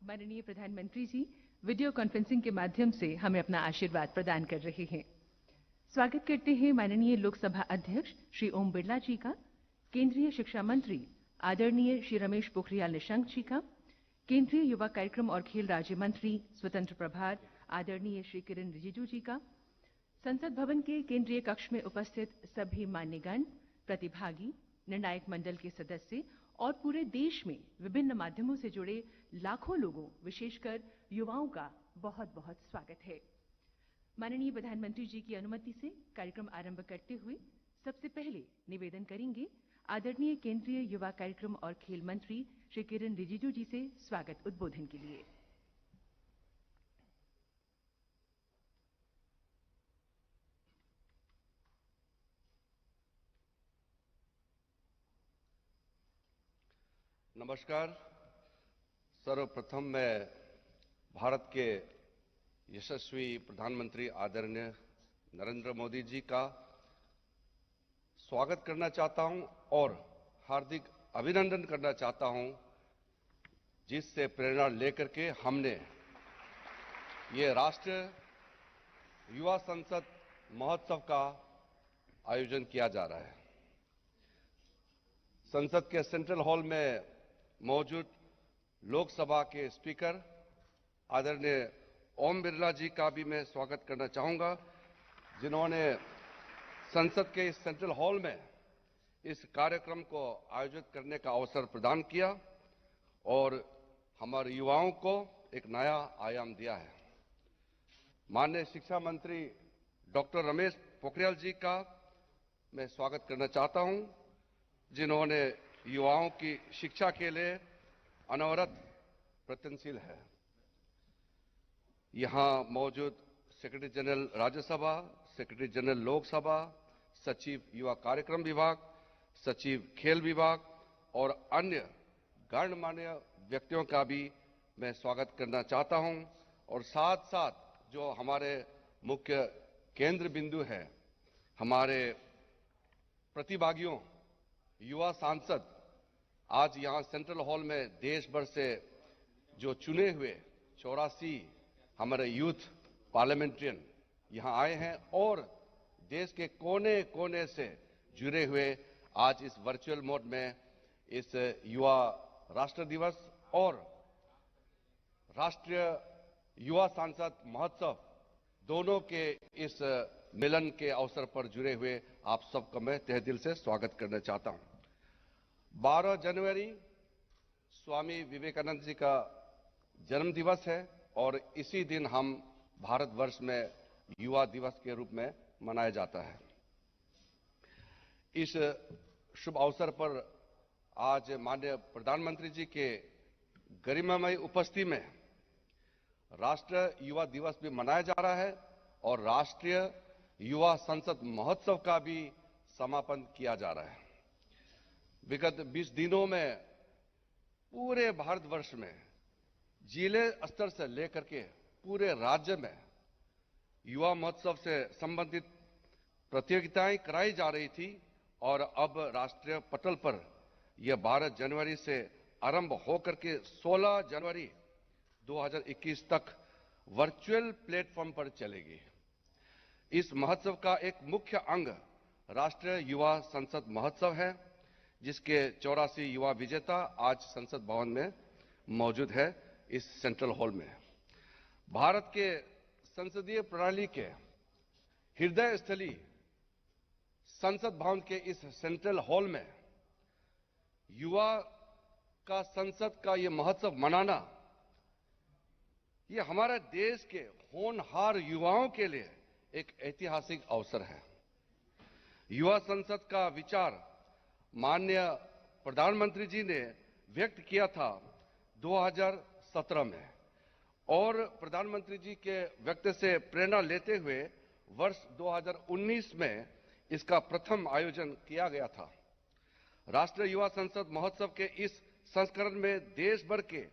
माननीय प्रधानमंत्री जी video conferencing के माध्यम से हमें अपना आशीर्वाद प्रदान कर रहे हैं। स्वागत करते हैं माननीय लोकसभा अध्यक्ष श्री ओम बिरला जी का, केंद्रीय शिक्षा मंत्री आदरणीय श्री रमेश पोखरियाल निशंक जी का, केंद्रीय युवा कार्यक्रम और खेल राज्य मंत्री स्वतंत्र प्रभार आदरणीय श्री किरण रिजिजू जी का, संसद भवन के केंद्रीय कक्ष में उपस्थित सभी मान्यगण, प्रतिभागी, निर्णायक मंडल के सदस्य और पूरे देश में विभिन्न माध्यमों से जुड़े लाखों लोगों, विशेषकर युवाओं का बहुत बहुत स्वागत है। माननीय प्रधानमंत्री जी की अनुमति से कार्यक्रम आरंभ करते हुए सबसे पहले निवेदन करेंगे आदरणीय केंद्रीय युवा कार्यक्रम और खेल मंत्री श्री किरण रिजिजू जी से स्वागत उद्बोधन के लिए। नमस्कार। सर्वप्रथम मैं भारत के यशस्वी प्रधानमंत्री आदरणीय नरेंद्र मोदी जी का स्वागत करना चाहता हूं और हार्दिक अभिनंदन करना चाहता हूं, जिससे प्रेरणा लेकर के हमने ये राष्ट्रीय युवा संसद महोत्सव का आयोजन किया जा रहा है। संसद के सेंट्रल हॉल में मौजूद लोकसभा के स्पीकर आदरणीय ओम बिरला जी का भी मैं स्वागत करना चाहूंगा, जिन्होंने संसद के इस सेंट्रल हॉल में इस कार्यक्रम को आयोजित करने का अवसर प्रदान किया और हमारे युवाओं को एक नया आयाम दिया है। माननीय शिक्षा मंत्री डॉक्टर रमेश पोखरियाल जी का मैं स्वागत करना चाहता हूं, जिन्होंने युवाओं की शिक्षा के लिए अनवरत प्रयत्नशील है। यहां मौजूद secretary general Rajya Sabha, secretary general Lok Sabha, सचिव युवा कार्यक्रम विभाग, सचिव खेल विभाग और अन्य गणमान्य व्यक्तियों का भी मैं स्वागत करना चाहता हूं और साथ साथ जो हमारे मुख्य केंद्र बिंदु है, हमारे प्रतिभागियों, युवा सांसद आज यहां सेंट्रल हॉल में देश भर से जो चुने हुए 84 हमारे यूथ पार्लियामेंट्रियन यहां आए हैं और देश के कोने कोने से जुड़े हुए आज इस वर्चुअल मोड में इस युवा राष्ट्र दिवस और राष्ट्रीय युवा सांसद महोत्सव दोनों के इस मिलन के अवसर पर जुड़े हुए आप सबका मैं तहे दिल से स्वागत करना चाहता हूं। 12 जनवरी स्वामी विवेकानंद जी का जन्म दिवस है और इसी दिन हम भारतवर्ष में युवा दिवस के रूप में मनाया जाता है। इस शुभ अवसर पर आज माननीय प्रधानमंत्री जी के गरिमामय उपस्थिति में राष्ट्रीय युवा दिवस भी मनाया जा रहा है और राष्ट्रीय युवा संसद महोत्सव का भी समापन किया जा रहा है। विगत 20 दिनों में पूरे भारतवर्ष में जिले स्तर से लेकर के पूरे राज्य में युवा महोत्सव से संबंधित प्रतियोगिताएं कराई जा रही थी और अब राष्ट्रीय पटल पर यह 12 जनवरी से आरंभ होकर के 16 जनवरी 2021 तक वर्चुअल प्लेटफॉर्म पर चलेगी। इस महोत्सव का एक मुख्य अंग राष्ट्रीय युवा संसद महोत्सव है, जिसके 84 युवा विजेता आज संसद भवन में मौजूद है इस सेंट्रल हॉल में। भारत के संसदीय प्रणाली के हृदय स्थली संसद भवन के इस सेंट्रल हॉल में युवा का संसद का ये महोत्सव मनाना, ये हमारे देश के होनहार युवाओं के लिए एक ऐतिहासिक अवसर है। युवा संसद का विचार माननीय प्रधानमंत्री जी ने व्यक्त किया था 2017 में और प्रधानमंत्री जी के व्यक्त से प्रेरणा लेते हुए वर्ष 2019 में इसका प्रथम आयोजन किया गया था। राष्ट्रीय युवा संसद महोत्सव के इस संस्करण में देश भर के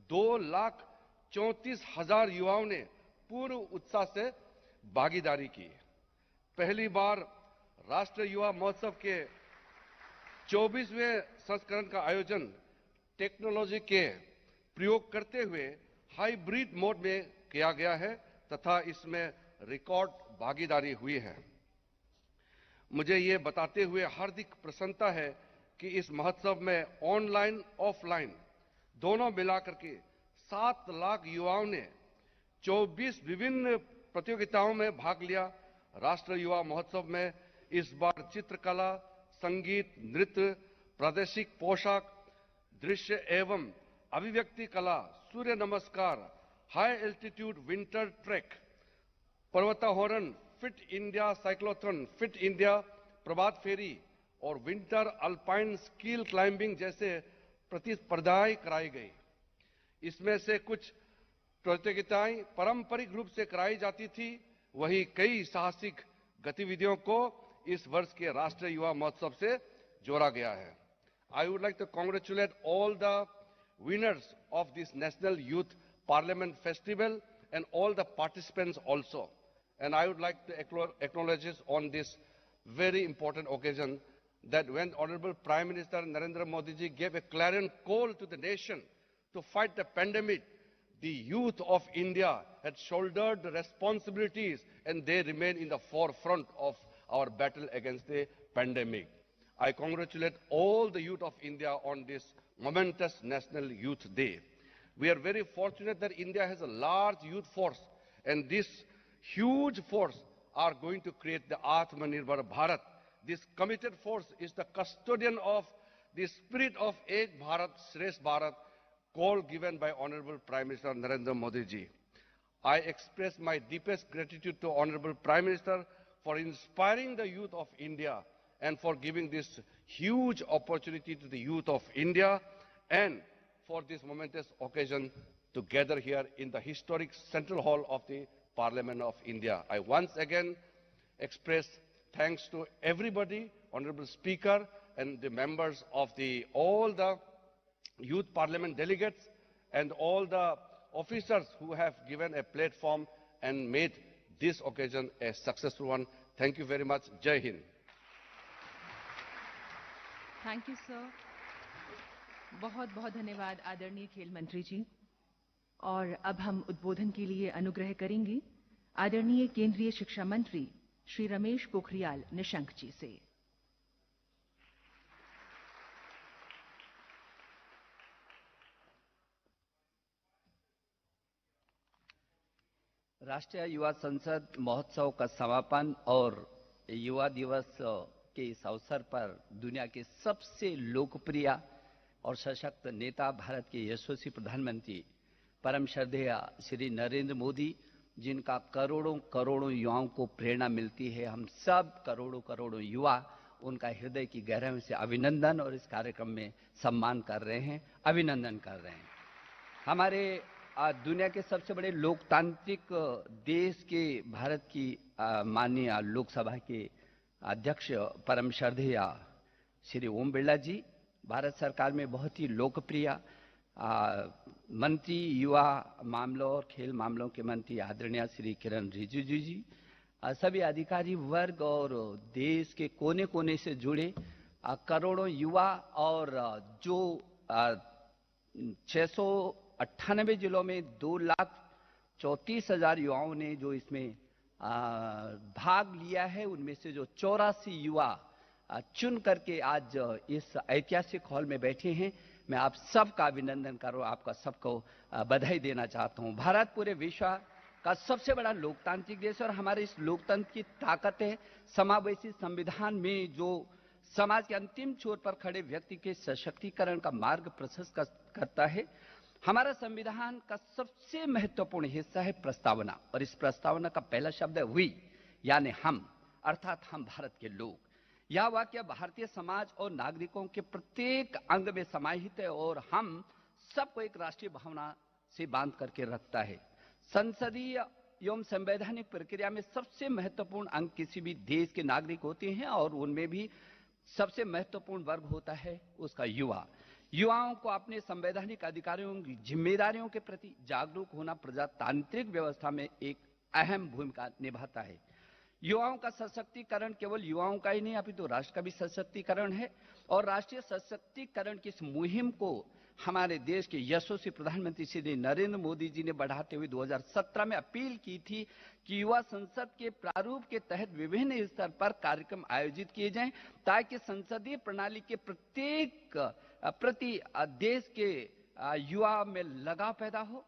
2,34,000 युवाओं ने पूर्ण उत्साह से भागीदारी की। पहली बार राष्ट्रीय युवा महोत्सव के 24वें संस्करण का आयोजन टेक्नोलॉजी के प्रयोग करते हुए हाइब्रिड मोड में किया गया है तथा इसमें रिकॉर्ड भागीदारी हुई है। मुझे ये बताते हुए हार्दिक प्रसन्नता है कि इस महोत्सव में ऑनलाइन ऑफलाइन दोनों मिलाकर के 7 लाख युवाओं ने 24 विभिन्न प्रतियोगिताओं में भाग लिया। राष्ट्रीय युवा महोत्सव में इस बार चित्रकला, संगीत, नृत्य, प्रादेशिक पोशाक, दृश्य एवं अभिव्यक्ति कला, Surya Namaskar, high altitude winter trek, पर्वतारोहण, Fit India cyclothon, Fit India Prabhat Pheri और विंटर अल्पाइन स्कील क्लाइंबिंग जैसे प्रतिस्पर्धाएं कराई गई। इसमें से कुछ प्रतियोगिताएं पारंपरिक रूप से कराई जाती थी, वहीं कई साहसिक गतिविधियों को इस वर्ष के राष्ट्रीय युवा महोत्सव से जोड़ा गया है। I would like to congratulate all the winners of this National Youth Parliament Festival and all the participants also. And I would like to acknowledge on this very important occasion that when Honorable Prime Minister Narendra Modi ji gave a clarion call to the nation to fight the pandemic, the youth of India had shouldered the responsibilities and they remain in the forefront of our battle against the pandemic. I congratulate all the youth of India on this momentous National Youth Day. We are very fortunate that India has a large youth force, and this huge force are going to create the Atmanirbhar Bharat. This committed force is the custodian of the spirit of Ek Bharat, Shresth Bharat, call given by Honorable Prime Minister Narendra Modi ji. I express my deepest gratitude to Honorable Prime Minister for inspiring the youth of India and for giving this huge opportunity to the youth of India and for this momentous occasion to gather here in the historic Central Hall of the Parliament of India. I once again express thanks to everybody, Honorable Speaker and the members of all the Youth Parliament delegates and all the officers who have given a platform and made this occasion a successful one. Thank you very much. Jai Hind. Thank you sir. बहुत बहुत धन्यवाद आदरणीय खेल मंत्री जी। और अब हम उद्बोधन के लिए अनुग्रह करेंगे आदरणीय केंद्रीय शिक्षा मंत्री श्री रमेश पोखरियाल निशंक जी से। राष्ट्रीय युवा संसद महोत्सव का समापन और युवा दिवस के इस अवसर पर दुनिया के सबसे लोकप्रिय और सशक्त नेता भारत के यशस्वी प्रधानमंत्री परम श्रद्धेय श्री नरेंद्र मोदी, जिनका करोड़ों करोड़ों युवाओं को प्रेरणा मिलती है, हम सब करोड़ों करोड़ों युवा उनका हृदय की गहराई से अभिनंदन और इस कार्यक्रम में सम्मान कर रहे हैं, अभिनंदन कर रहे हैं। हमारे दुनिया के सबसे बड़े लोकतांत्रिक देश के भारत की माननीय लोकसभा के अध्यक्ष परम श्रद्धेय श्री ओम बिरला जी, भारत सरकार में बहुत ही लोकप्रिय मंत्री, युवा मामलों और खेल मामलों के मंत्री आदरणीय श्री किरण रिजिजू जी, सभी अधिकारी वर्ग और देश के कोने कोने से जुड़े करोड़ों युवा और जो 698 जिलों में 2,34,000 युवाओं ने जो इसमें भाग लिया है, उनमें से जो 84 युवा चुन करके आज इस ऐतिहासिक हॉल में बैठे हैं, मैं आप सबका अभिनंदन करूं, आपका सबको बधाई देना चाहता हूं। भारत पूरे विश्व का सबसे बड़ा लोकतांत्रिक देश और हमारे इस लोकतंत्र की ताकत है समावेशी संविधान में जो समाज के अंतिम छोर पर खड़े व्यक्ति के सशक्तिकरण का मार्ग प्रशस्त करता है। हमारा संविधान का सबसे महत्वपूर्ण हिस्सा है प्रस्तावना, और इस प्रस्तावना का पहला शब्द है वी, यानी हम, अर्थात हम भारत के लोग। यह वाक्य भारतीय समाज और नागरिकों के प्रत्येक अंग में समाहित है और हम सबको एक राष्ट्रीय भावना से बांध करके रखता है। संसदीय एवं संवैधानिक प्रक्रिया में सबसे महत्वपूर्ण अंग किसी भी देश के नागरिक होते हैं और उनमें भी सबसे महत्वपूर्ण वर्ग होता है उसका युवा। युवाओं को अपने संवैधानिक अधिकारों की जिम्मेदारियों के प्रति जागरूक होना प्रजातांत्रिक व्यवस्था में एक अहम भूमिका निभाता है। युवाओं का सशक्तिकरण केवल युवाओं का ही नहीं अपितु राष्ट्र का भी सशक्तिकरण है और राष्ट्रीय सशक्तिकरण की इस मुहिम को हमारे देश के यशस्वी प्रधानमंत्री श्री नरेंद्र मोदी जी ने बढ़ाते हुए 2017 में अपील की थी कि युवा संसद के प्रारूप के तहत विभिन्न स्तर पर कार्यक्रम आयोजित किए जाएं, ताकि संसदीय प्रणाली के प्रत्येक प्रति देश के युवा में लगाव पैदा हो,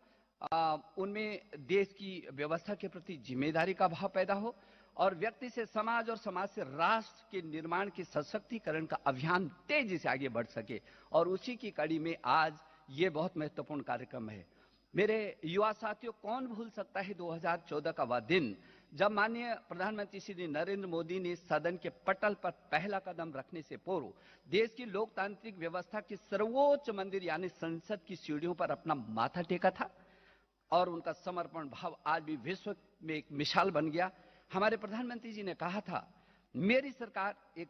उनमें देश की व्यवस्था के प्रति जिम्मेदारी का भाव पैदा हो और व्यक्ति से समाज और समाज से राष्ट्र के निर्माण के सशक्तिकरण का अभियान तेजी से आगे बढ़ सके। और उसी की कड़ी में आज ये बहुत महत्वपूर्ण कार्यक्रम है। मेरे युवा साथियों, कौन भूल सकता है 2014 का वह दिन जब माननीय प्रधानमंत्री श्री नरेंद्र मोदी ने सदन के पटल पर पहला कदम रखने से पूर्व देश की लोकतांत्रिक व्यवस्था के सर्वोच्च मंदिर यानी संसद की सीढ़ियों पर अपना माथा टेका था और उनका समर्पण भाव आज भी विश्व में एक मिसाल बन गया। हमारे प्रधानमंत्री जी ने कहा था, मेरी सरकार एक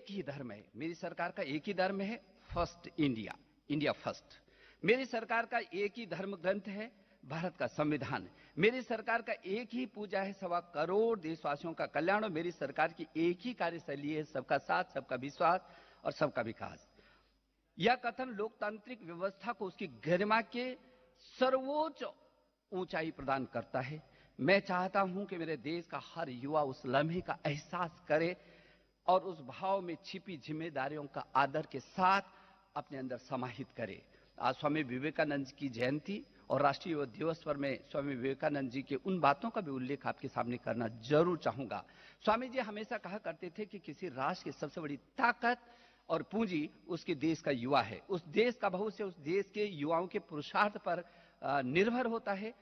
ही धर्म है। मेरी सरकार का एक ही धर्म है, फर्स्ट इंडिया, इंडिया फर्स्ट। मेरी सरकार का एक ही धर्म ग्रंथ है, भारत का संविधान। मेरी सरकार का एक ही पूजा है, 1.25 करोड़ देशवासियों का कल्याण। और मेरी सरकार की एक ही कार्यशैली है, सबका साथ, सबका विश्वास और सबका विकास। यह कथन लोकतांत्रिक व्यवस्था को उसकी गरिमा के सर्वोच्च ऊंचाई प्रदान करता है। मैं चाहता हूं कि मेरे देश का हर युवा उस लम्हे का एहसास करे और उस भाव में छिपी जिम्मेदारियों का आदर के साथ अपने अंदर समाहित करे। आज स्वामी विवेकानंद की जयंती और राष्ट्रीय युवा दिवस पर मैं स्वामी विवेकानंद जी के उन बातों का भी उल्लेख आपके सामने करना जरूर चाहूंगा। स्वामी जी हमेशा कहा करते थे कि किसी राष्ट्र की सबसे बड़ी ताकत और पूंजी उसके देश का युवा है। उस देश का भविष्य उस देश के युवाओं के पुरुषार्थ पर निर्भर होता है।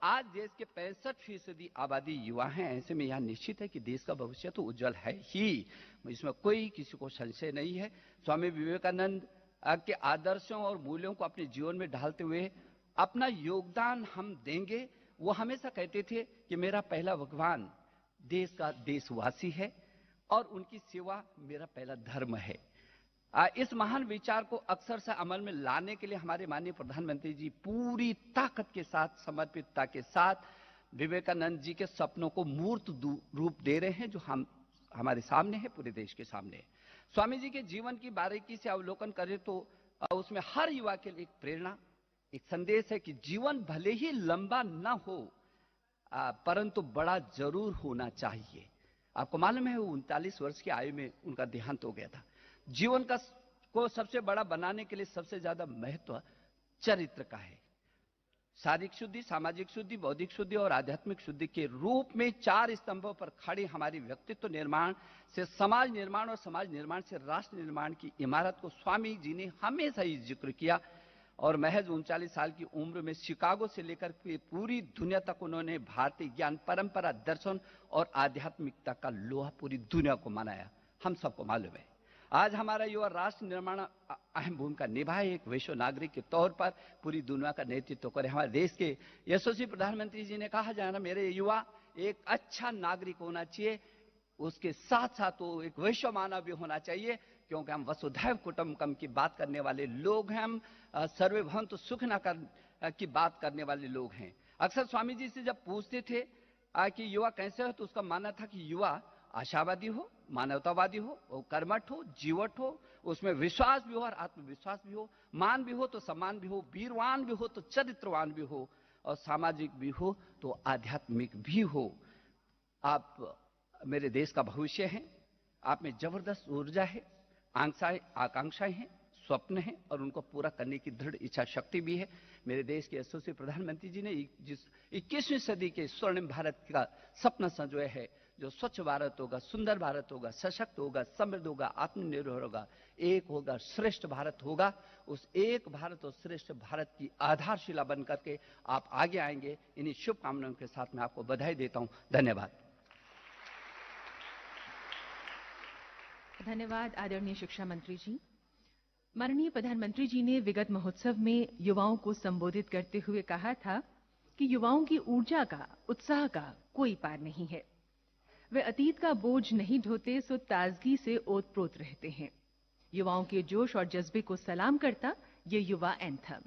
आज देश के 65% आबादी युवा हैं। ऐसे में यह निश्चित है कि देश का भविष्य तो उज्जवल है ही, इसमें कोई किसी को संशय नहीं है। स्वामी विवेकानंद के आदर्शों और मूल्यों को अपने जीवन में ढालते हुए अपना योगदान हम देंगे। वो हमेशा कहते थे कि मेरा पहला भगवान देश का देशवासी है और उनकी सेवा मेरा पहला धर्म है। इस महान विचार को अक्सर से अमल में लाने के लिए हमारे माननीय प्रधानमंत्री जी पूरी ताकत के साथ, समर्पितता के साथ विवेकानंद जी के सपनों को मूर्त रूप दे रहे हैं, जो हमारे सामने है, पूरे देश के सामने है। स्वामी जी के जीवन की बारीकी से अवलोकन करें तो उसमें हर युवा के लिए एक प्रेरणा, एक संदेश है कि जीवन भले ही लंबा ना हो परंतु बड़ा जरूर होना चाहिए। आपको मालूम है, 39 वर्ष की आयु में उनका देहांत हो गया था। जीवन को सबसे बड़ा बनाने के लिए सबसे ज्यादा महत्व चरित्र का है। शारीरिक शुद्धि, सामाजिक शुद्धि, बौद्धिक शुद्धि और आध्यात्मिक शुद्धि के रूप में 4 स्तंभों पर खड़ी हमारी व्यक्तित्व निर्माण से समाज निर्माण और समाज निर्माण से राष्ट्र निर्माण की इमारत को स्वामी जी ने हमेशा ही जिक्र किया। और महज 39 साल की उम्र में शिकागो से लेकर पूरी दुनिया तक उन्होंने भारतीय ज्ञान, परंपरा, दर्शन और आध्यात्मिकता का लोहा पूरी दुनिया को मनाया। हम सबको मालूम है आज हमारा युवा राष्ट्र निर्माण अहम भूमिका निभाए, एक विश्व नागरिक के तौर पर पूरी दुनिया का नेतृत्व करे। हमारे देश के यशस्वी प्रधानमंत्री जी ने कहा जाना, मेरे युवा एक अच्छा नागरिक होना चाहिए, उसके साथ साथ वो एक विश्व मानव भी होना चाहिए, क्योंकि हम वसुधैव कुटुंबकम की बात करने वाले लोग हैं। हम सर्वे भवन्तु सुखिनः की बात करने वाले लोग हैं। अक्सर स्वामी जी से जब पूछते थे कि युवा कैसे हो, तो उसका मानना था कि युवा आशावादी हो, मानवतावादी हो, वो कर्मठ हो, जीवट हो, उसमें विश्वास भी हो और आत्मविश्वास भी हो, मान भी हो तो सम्मान भी हो, वीरवान भी हो तो चरित्रवान भी हो, और सामाजिक भी हो तो आध्यात्मिक भी हो। आप मेरे देश का भविष्य हैं, आप में जबरदस्त ऊर्जा है, आकांक्षाएं हैं, स्वप्न हैं और उनको पूरा करने की दृढ़ इच्छा शक्ति भी है। मेरे देश के यशस्वी प्रधानमंत्री जी ने जिस 21वीं सदी के स्वर्णिम भारत का सपना संजोया है, जो स्वच्छ भारत होगा, सुंदर भारत होगा, सशक्त होगा, समृद्ध होगा, आत्मनिर्भर होगा, एक होगा, श्रेष्ठ भारत होगा, उस एक भारत और श्रेष्ठ भारत की आधारशिला बन करके आप आगे आएंगे। इन्हीं शुभकामनाओं के साथ मैं आपको बधाई देता हूं। धन्यवाद। धन्यवाद आदरणीय शिक्षा मंत्री जी। माननीय प्रधानमंत्री जी ने विगत महोत्सव में युवाओं को संबोधित करते हुए कहा था कि युवाओं की ऊर्जा का, उत्साह का कोई पार नहीं है। वे अतीत का बोझ नहीं ढोते, सो ताजगी से ओतप्रोत रहते हैं। युवाओं के जोश और जज्बे को सलाम करता ये युवा एंथम।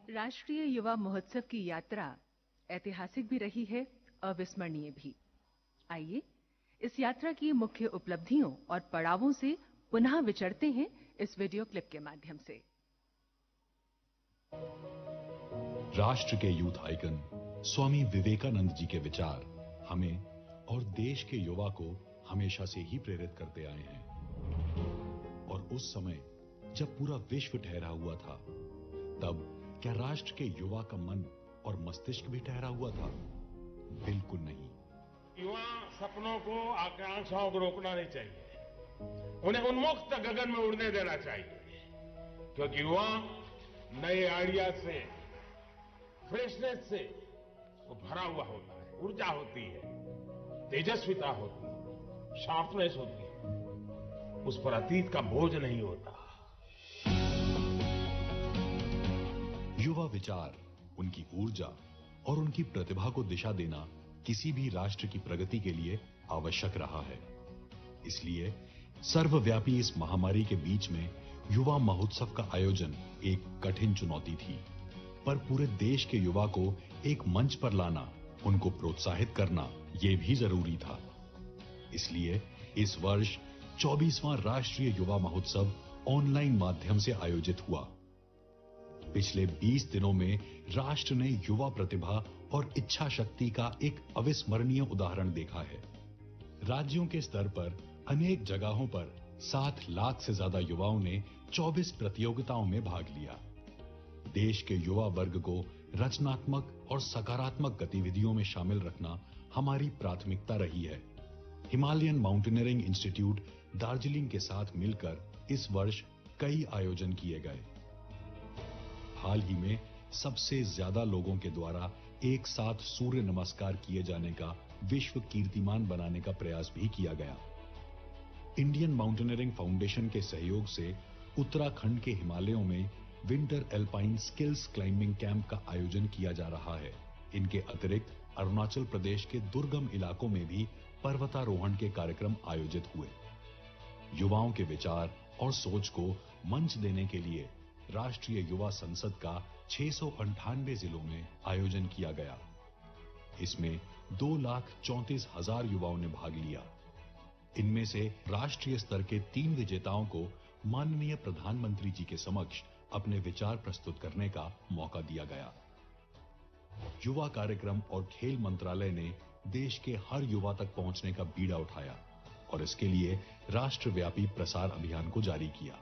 राष्ट्रीय युवा महोत्सव की यात्रा ऐतिहासिक भी रही है, अविस्मरणीय भी। आइए इस यात्रा की मुख्य उपलब्धियों और पड़ावों से पुनः विचरते हैं इस वीडियो क्लिप के माध्यम से। राष्ट्र के यूथ आइकन स्वामी विवेकानंद जी के विचार हमें और देश के युवा को हमेशा से ही प्रेरित करते आए हैं। और उस समय जब पूरा विश्व ठहरा हुआ था, तब क्या राष्ट्र के युवा का मन और मस्तिष्क भी ठहरा हुआ था? बिल्कुल नहीं। युवा सपनों को, आकांक्षाओं को रोकना नहीं चाहिए, उन्हें उन्मुक्त गगन में उड़ने देना चाहिए, क्योंकि युवा नए आइडिया से, फ्रेशनेस से वो भरा हुआ होता है, ऊर्जा होती है, तेजस्विता होती है, शार्पनेस होती है, उस पर अतीत का बोझ नहीं होता। युवा विचार, उनकी ऊर्जा और उनकी प्रतिभा को दिशा देना किसी भी राष्ट्र की प्रगति के लिए आवश्यक रहा है। इसलिए सर्वव्यापी इस महामारी के बीच में युवा महोत्सव का आयोजन एक कठिन चुनौती थी, पर पूरे देश के युवा को एक मंच पर लाना, उनको प्रोत्साहित करना, ये भी जरूरी था। इसलिए इस वर्ष 24वां राष्ट्रीय युवा महोत्सव ऑनलाइन माध्यम से आयोजित हुआ। पिछले 20 दिनों में राष्ट्र ने युवा प्रतिभा और इच्छा शक्ति का एक अविस्मरणीय उदाहरण देखा है। राज्यों के स्तर पर अनेक जगहों पर 7 लाख से ज्यादा युवाओं ने 24 प्रतियोगिताओं में भाग लिया। देश के युवा वर्ग को रचनात्मक और सकारात्मक गतिविधियों में शामिल रखना हमारी प्राथमिकता रही है। हिमालयन माउंटेनियरिंग इंस्टीट्यूट दार्जिलिंग के साथ मिलकर इस वर्ष कई आयोजन किए गए। हाल ही में सबसे ज्यादा लोगों के द्वारा एक साथ सूर्य नमस्कार किए जाने का विश्व कीर्तिमान बनाने का प्रयास भी किया गया। इंडियन माउंटेनियरिंग फाउंडेशन के सहयोग से उत्तराखंड के हिमालयों में winter alpine skills climbing camp का आयोजन किया जा रहा है। इनके अतिरिक्त अरुणाचल प्रदेश के दुर्गम इलाकों में भी पर्वतारोहण के कार्यक्रम आयोजित हुए। युवाओं के विचार और सोच को मंच देने के लिए राष्ट्रीय युवा संसद का 698 जिलों में आयोजन किया गया। इसमें 2,34,000 युवाओं ने भाग लिया। इनमें से राष्ट्रीय स्तर के 3 विजेताओं को माननीय प्रधानमंत्री जी के समक्ष अपने विचार प्रस्तुत करने का मौका दिया गया। युवा कार्यक्रम और खेल मंत्रालय ने देश के हर युवा तक पहुंचने का बीड़ा उठाया और इसके लिए राष्ट्रव्यापी प्रसार अभियान को जारी किया।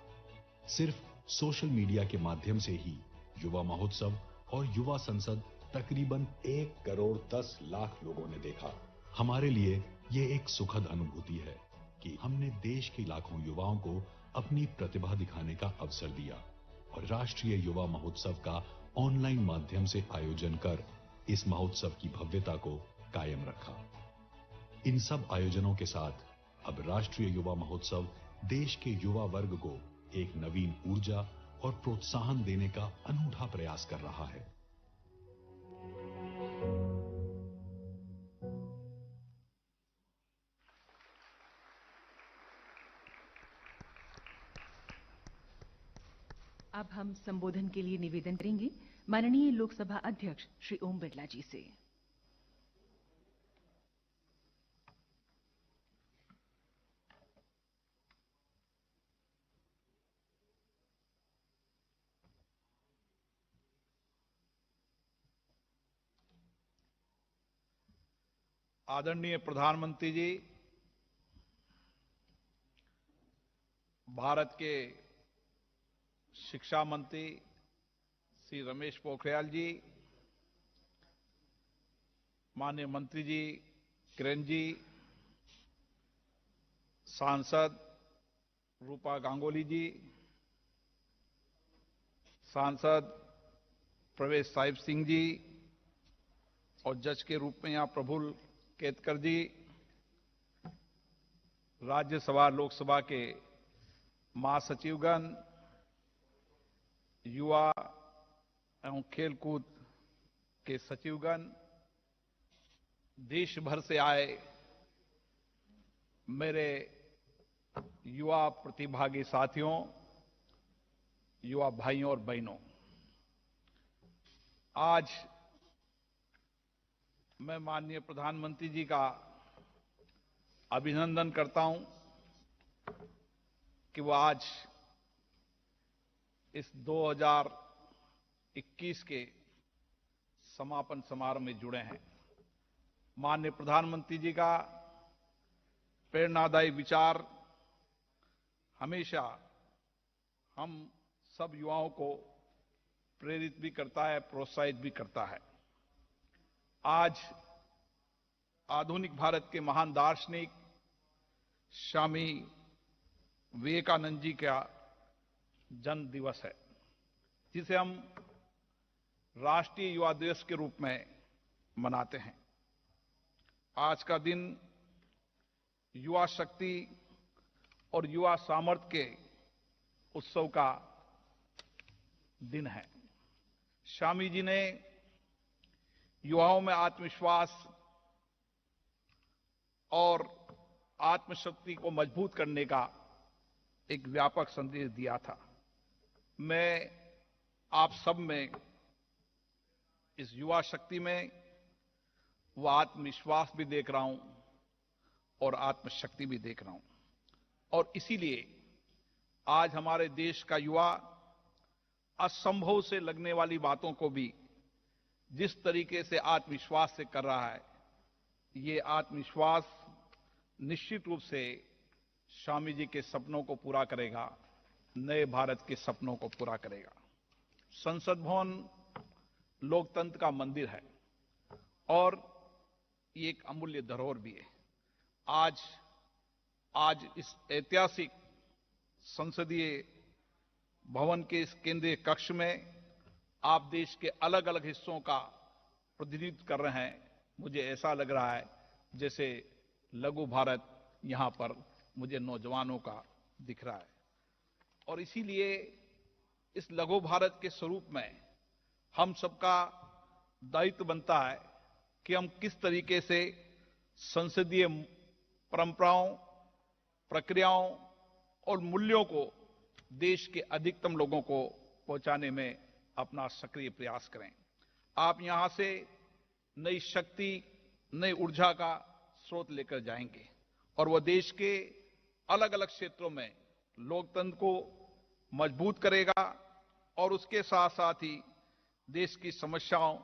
सिर्फ सोशल मीडिया के माध्यम से ही युवा महोत्सव और युवा संसद तकरीबन 1 करोड़ 10 लाख लोगों ने देखा। हमारे लिए ये एक सुखद अनुभूति है कि हमने देश के लाखों युवाओं को अपनी प्रतिभा दिखाने का अवसर दिया और राष्ट्रीय युवा महोत्सव का ऑनलाइन माध्यम से आयोजन कर इस महोत्सव की भव्यता को कायम रखा। इन सब आयोजनों के साथ अब राष्ट्रीय युवा महोत्सव देश के युवा वर्ग को एक नवीन ऊर्जा और प्रोत्साहन देने का अनूठा प्रयास कर रहा है। अब हम संबोधन के लिए निवेदन करेंगे माननीय लोकसभा अध्यक्ष श्री ओम बिरला जी से। आदरणीय प्रधानमंत्री जी, भारत के शिक्षा मंत्री श्री रमेश पोखरियाल जी, माननीय मंत्री जी किरण जी, सांसद रूपा गांगुली जी, सांसद प्रवेश साहिब सिंह जी और जज के रूप में यहाँ प्रफुल्ल केतकर जी, राज्यसभा लोकसभा के महासचिवगण, युवा एवं खेलकूद के सचिवगण, देश भर से आए मेरे युवा प्रतिभागी साथियों, युवा भाइयों और बहनों, आज मैं माननीय प्रधानमंत्री जी का अभिनंदन करता हूं कि वो आज इस 2021 के समापन समारोह में जुड़े हैं। माननीय प्रधानमंत्री जी का प्रेरणादायी विचार हमेशा हम सब युवाओं को प्रेरित भी करता है, प्रोत्साहित भी करता है। आज आधुनिक भारत के महान दार्शनिक स्वामी विवेकानंद जी का जन्म दिवस है, जिसे हम राष्ट्रीय युवा दिवस के रूप में मनाते हैं। आज का दिन युवा शक्ति और युवा सामर्थ्य के उत्सव का दिन है। स्वामी जी ने युवाओं में आत्मविश्वास और आत्मशक्ति को मजबूत करने का एक व्यापक संदेश दिया था। मैं आप सब में इस युवा शक्ति में वो आत्मविश्वास भी देख रहा हूं और आत्मशक्ति भी देख रहा हूं, और इसीलिए आज हमारे देश का युवा असंभव से लगने वाली बातों को भी जिस तरीके से आत्मविश्वास से कर रहा है, ये आत्मविश्वास निश्चित रूप से स्वामी जी के सपनों को पूरा करेगा, नए भारत के सपनों को पूरा करेगा। संसद भवन लोकतंत्र का मंदिर है और ये एक अमूल्य धरोहर भी है। आज इस ऐतिहासिक संसदीय भवन के इस केंद्रीय कक्ष में आप देश के अलग अलग हिस्सों का प्रतिनिधित्व कर रहे हैं। मुझे ऐसा लग रहा है जैसे लघु भारत यहां पर मुझे नौजवानों का दिख रहा है, और इसीलिए इस लघु भारत के स्वरूप में हम सबका दायित्व बनता है कि हम किस तरीके से संसदीय परंपराओं, प्रक्रियाओं और मूल्यों को देश के अधिकतम लोगों को पहुंचाने में अपना सक्रिय प्रयास करें। आप यहां से नई शक्ति, नई ऊर्जा का स्रोत लेकर जाएंगे और वह देश के अलग अलग क्षेत्रों में लोकतंत्र को मजबूत करेगा और उसके साथ साथ ही देश की समस्याओं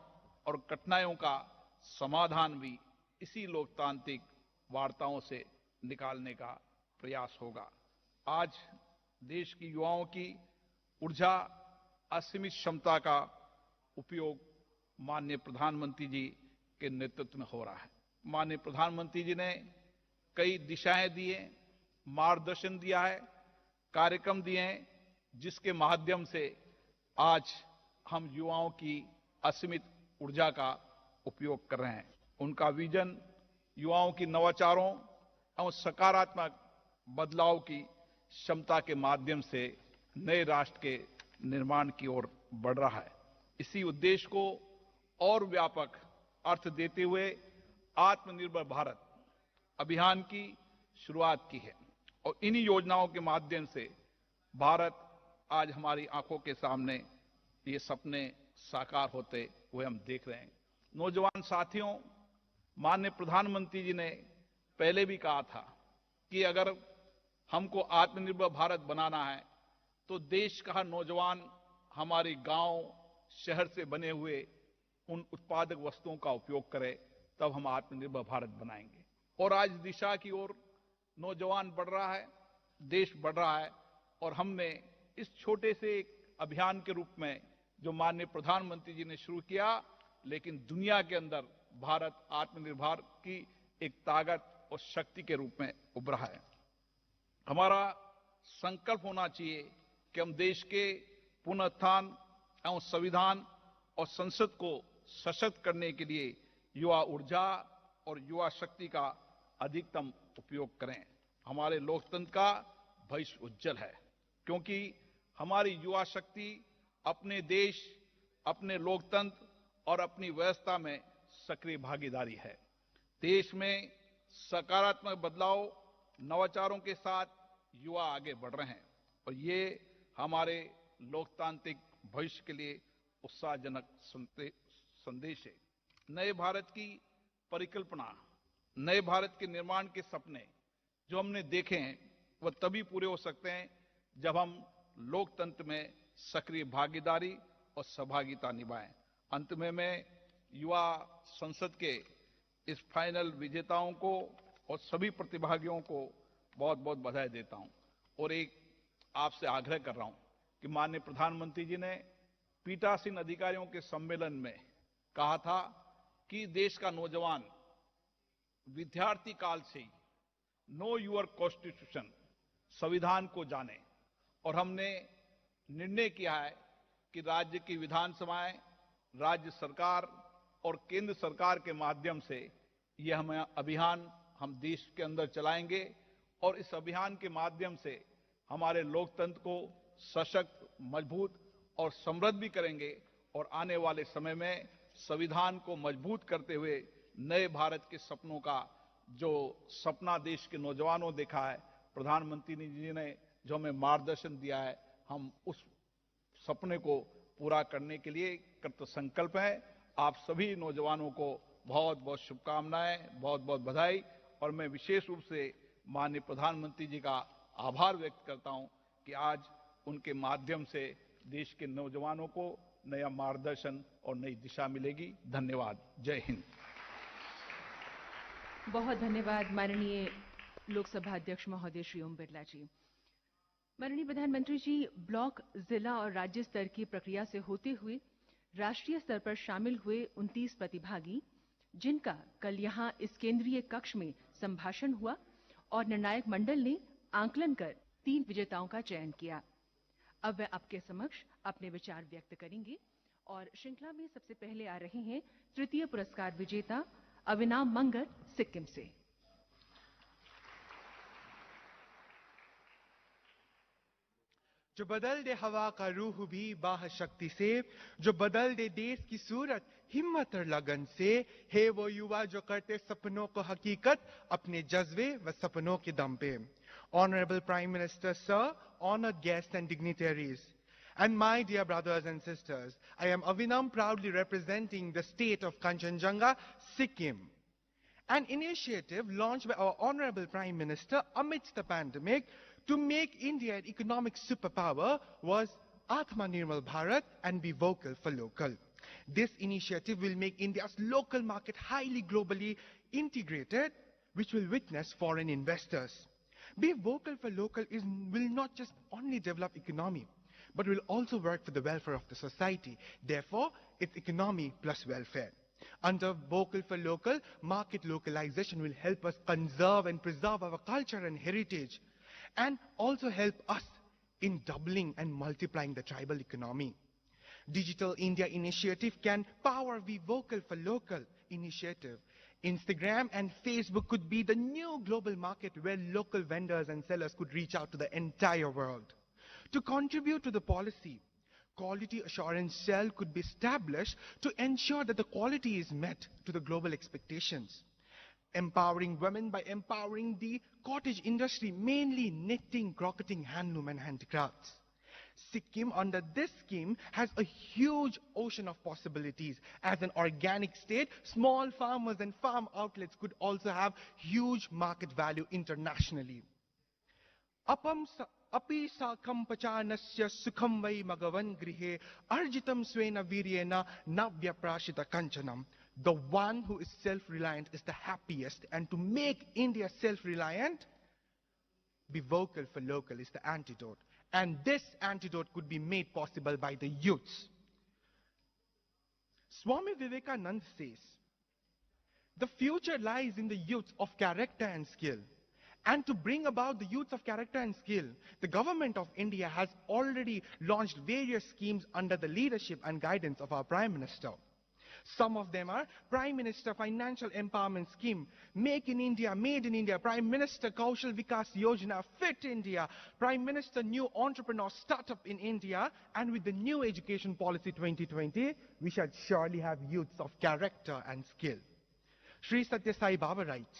और कठिनाइयों का समाधान भी इसी लोकतांत्रिक वार्ताओं से निकालने का प्रयास होगा। आज देश की युवाओं की ऊर्जा, असीमित क्षमता का उपयोग माननीय प्रधानमंत्री जी के नेतृत्व में हो रहा है। माननीय प्रधानमंत्री जी ने कई दिशाएं दी हैं, मार्गदर्शन दिया है, कार्यक्रम दिए हैं, जिसके माध्यम से आज हम युवाओं की असीमित ऊर्जा का उपयोग कर रहे हैं। उनका विजन युवाओं की नवाचारों और सकारात्मक बदलाव की क्षमता के माध्यम से नए राष्ट्र के निर्माण की ओर बढ़ रहा है। इसी उद्देश्य को और व्यापक अर्थ देते हुए आत्मनिर्भर भारत अभियान की शुरुआत की है, और इन्हीं योजनाओं के माध्यम से भारत आज हमारी आंखों के सामने ये सपने साकार होते हुए हम देख रहे हैं। नौजवान साथियों, माननीय प्रधानमंत्री जी ने पहले भी कहा था कि अगर हमको आत्मनिर्भर भारत बनाना है तो देश का नौजवान हमारे गांव, शहर से बने हुए उन उत्पादक वस्तुओं का उपयोग करे, तब हम आत्मनिर्भर भारत बनाएंगे। और आज दिशा की ओर नौजवान बढ़ रहा है, देश बढ़ रहा है, और हमने इस छोटे से एक अभियान के रूप में जो माननीय प्रधानमंत्री जी ने शुरू किया, लेकिन दुनिया के अंदर भारत आत्मनिर्भर की एक ताकत और शक्ति के रूप में उभरा है। हमारा संकल्प होना चाहिए कि हम देश के पुनरुत्थान एवं संविधान और संसद को सशक्त करने के लिए युवा ऊर्जा और युवा शक्ति का अधिकतम उपयोग करें। हमारे लोकतंत्र का भविष्य उज्जवल है, क्योंकि हमारी युवा शक्ति अपने देश, अपने लोकतंत्र और अपनी व्यवस्था में सक्रिय भागीदारी है। देश में सकारात्मक बदलाव, नवाचारों के साथ युवा आगे बढ़ रहे हैं, और ये हमारे लोकतांत्रिक भविष्य के लिए उत्साहजनक संदेश है। नए भारत की परिकल्पना, नए भारत के निर्माण के सपने जो हमने देखे हैं वह तभी पूरे हो सकते हैं जब हम लोकतंत्र में सक्रिय भागीदारी और सहभागिता निभाएं। अंत में मैं युवा संसद के इस फाइनल विजेताओं को और सभी प्रतिभागियों को बहुत बहुत बधाई देता हूं और एक आपसे आग्रह कर रहा हूं कि माननीय प्रधानमंत्री जी ने पीठासीन अधिकारियों के सम्मेलन में कहा था कि देश का नौजवान विद्यार्थी काल से ही नो योर कॉन्स्टिट्यूशन, संविधान को जाने, और हमने निर्णय किया है कि राज्य की विधानसभाएं, राज्य सरकार और केंद्र सरकार के माध्यम से यह हम अभियान हम देश के अंदर चलाएंगे और इस अभियान के माध्यम से हमारे लोकतंत्र को सशक्त, मजबूत और समृद्ध भी करेंगे और आने वाले समय में संविधान को मजबूत करते हुए नए भारत के सपनों का जो सपना देश के नौजवानों देखा है, प्रधानमंत्री जी ने जो हमें मार्गदर्शन दिया है, हम उस सपने को पूरा करने के लिए कृत संकल्प हैं। आप सभी नौजवानों को बहुत बहुत शुभकामनाएं, बहुत बहुत बधाई, और मैं विशेष रूप से माननीय प्रधानमंत्री जी का आभार व्यक्त करता हूं कि आज उनके माध्यम से देश के नौजवानों को नया मार्गदर्शन और नई दिशा मिलेगी। धन्यवाद। जय हिंद। बहुत धन्यवाद माननीय लोकसभा अध्यक्ष महोदय श्री ओम बिरला जी। माननीय प्रधानमंत्री जी, ब्लॉक, जिला और राज्य स्तर की प्रक्रिया से होते हुए राष्ट्रीय स्तर पर शामिल हुए 29 प्रतिभागी, जिनका कल यहां इस केंद्रीय कक्ष में संभाषण हुआ और निर्णायक मंडल ने आंकलन कर 3 विजेताओं का चयन किया। अब वे आपके समक्ष अपने विचार व्यक्त करेंगे और श्रृंखला में सबसे पहले आ रहे हैं तृतीय पुरस्कार विजेता अविनाम मंगर, सिक्किम से। जो बदल दे हवा का रूह भी बाह शक्ति से, जो बदल दे देश की सूरत हिम्मत और लगन से, है वो युवा जो करते सपनों को हकीकत अपने जज्बे व सपनों के दम पे। Honorable Prime Minister, Sir, honored guests and dignitaries, and my dear brothers and sisters, I am Avinam, proudly representing the state of Kanchenjunga, Sikkim. An initiative launched by our Honorable Prime Minister amidst the pandemic to make India an economic superpower was Atmanirbhar Bharat and Be Vocal for Local. This initiative will make India's local market highly globally integrated, which will witness foreign investors. Be Vocal for Local will not just only develop economy, but will also work for the welfare of the society. Therefore, it's economy plus welfare. Under Vocal for Local, market localization will help us conserve and preserve our culture and heritage, and also help us in doubling and multiplying the tribal economy. Digital India initiative can power Be Vocal for Local initiative. Instagram and Facebook could be the new global market where local vendors and sellers could reach out to the entire world. To contribute to the policy, Quality Assurance Cell could be established to ensure that the quality is met to the global expectations. Empowering women by empowering the cottage industry, mainly knitting, crocketing, handloom and handicrafts. Sikkim, under this scheme, has a huge ocean of possibilities. As an organic state, small farmers and farm outlets could also have huge market value internationally. Api sakam pachanasya sukham vai magavan grihe arjitam svena viryena navya prashita kanchanam. The one who is self-reliant is the happiest, and to make India self-reliant, Be Vocal for Local is the antidote. And this antidote could be made possible by the youths. Swami Vivekananda says, the future lies in the youth of character and skill. And to bring about the youth of character and skill, the government of India has already launched various schemes under the leadership and guidance of our Prime Minister. Some of them are Prime Minister Financial Empowerment Scheme, Make in India, Made in India, Prime Minister Kaushal Vikas Yojana, Fit India, Prime Minister New Entrepreneur Startup in India, and with the new Education Policy 2020, we shall surely have youths of character and skill. Sri Satya Sai Baba writes,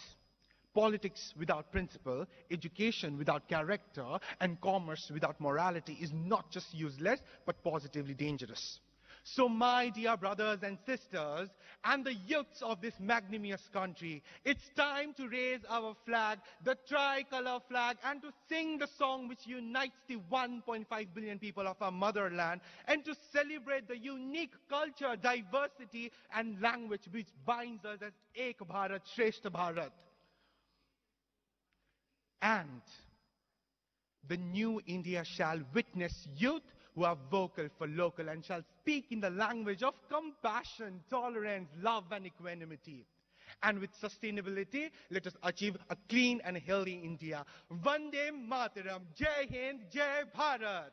politics without principle, education without character, and commerce without morality is not just useless, but positively dangerous. So my dear brothers and sisters, and the youths of this magnanimous country, it's time to raise our flag, the tricolor flag, and to sing the song which unites the 1.5 billion people of our motherland, and to celebrate the unique culture, diversity, and language which binds us as Ek Bharat, Shreshth Bharat. And the new India shall witness youth who are vocal for local and shall speak in the language of compassion, tolerance, love, and equanimity. And with sustainability, let us achieve a clean and healthy India. Vande Mataram. Jai Hind, Jai Bharat.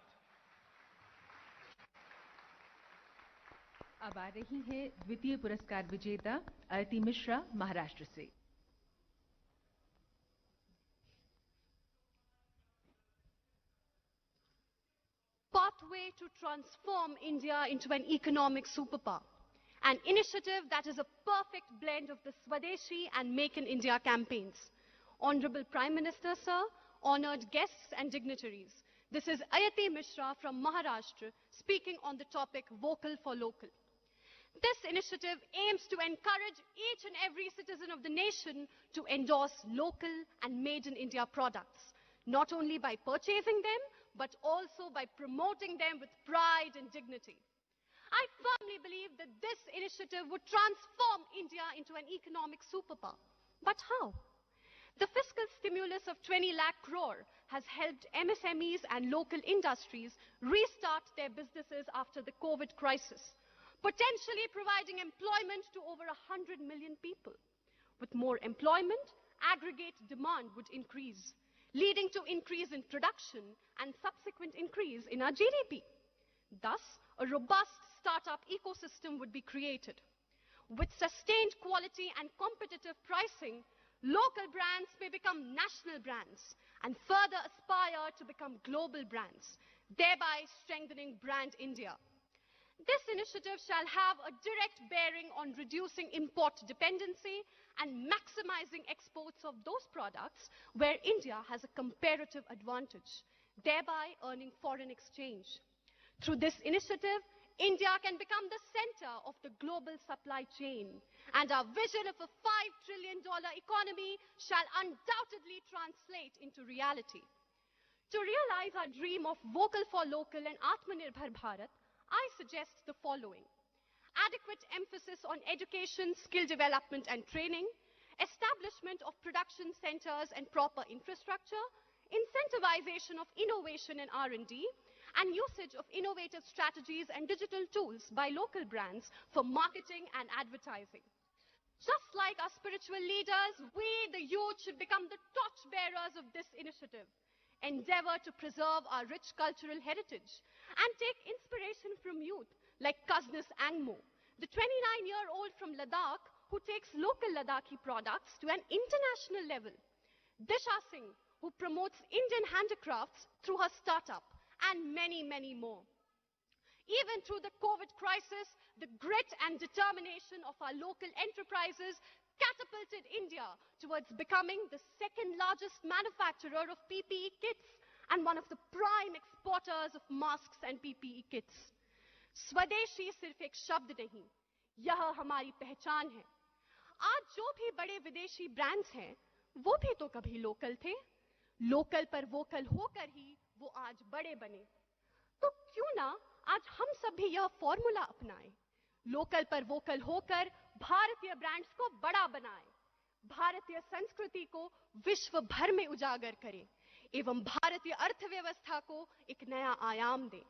अब आ रही है द्वितीय पुरस्कार विजेता आरती मिश्रा महाराष्ट्र से। Pathway to transform India into an economic superpower, an initiative that is a perfect blend of the Swadeshi and Make in India campaigns. Honorable Prime Minister, sir, honored guests and dignitaries, this is Ayati Mishra from Maharashtra speaking on the topic Vocal for Local. This initiative aims to encourage each and every citizen of the nation to endorse local and made in India products, not only by purchasing them, but also by promoting them with pride and dignity. I firmly believe that this initiative would transform India into an economic superpower. But how? The fiscal stimulus of 20 lakh crore has helped MSMEs and local industries restart their businesses after the COVID crisis, potentially providing employment to over 100 million people. With more employment, aggregate demand would increase, leading to increase in production and subsequent increase in our GDP. Thus, a robust startup ecosystem would be created. With sustained quality and competitive pricing, local brands may become national brands and further aspire to become global brands, thereby strengthening brand India. This initiative shall have a direct bearing on reducing import dependency and maximizing exports of those products where India has a comparative advantage, thereby earning foreign exchange. Through this initiative, India can become the center of the global supply chain, and our vision of a $5 trillion economy shall undoubtedly translate into reality. To realize our dream of vocal for local and Atmanirbhar Bharat, I suggest the following: adequate emphasis on education, skill development and training, establishment of production centers and proper infrastructure, incentivization of innovation and R&D, and usage of innovative strategies and digital tools by local brands for marketing and advertising. Just like our spiritual leaders, we, the youth, should become the torchbearers of this initiative, endeavor to preserve our rich cultural heritage, and take inspiration from youth like Kaznis Angmo, the 29-year-old from Ladakh who takes local Ladakhi products to an international level. Disha Singh, who promotes Indian handicrafts through her startup, and many, many more. Even through the COVID crisis, the grit and determination of our local enterprises catapulted India towards becoming the second largest manufacturer of PPE kits and one of the prime exporters of masks and PPE kits. स्वदेशी सिर्फ एक शब्द नहीं, यह हमारी पहचान है। आज जो भी बड़े विदेशी ब्रांड्स हैं, वो भी तो कभी लोकल थे। लोकल पर वोकल होकर ही वो आज बड़े बने। तो क्यों ना आज हम सब भी यह फॉर्मूला अपनाएं, लोकल पर वोकल होकर भारतीय ब्रांड्स को बड़ा बनाएं, भारतीय संस्कृति को विश्व भर में उजागर करें एवं भारतीय अर्थव्यवस्था को एक नया आयाम दें।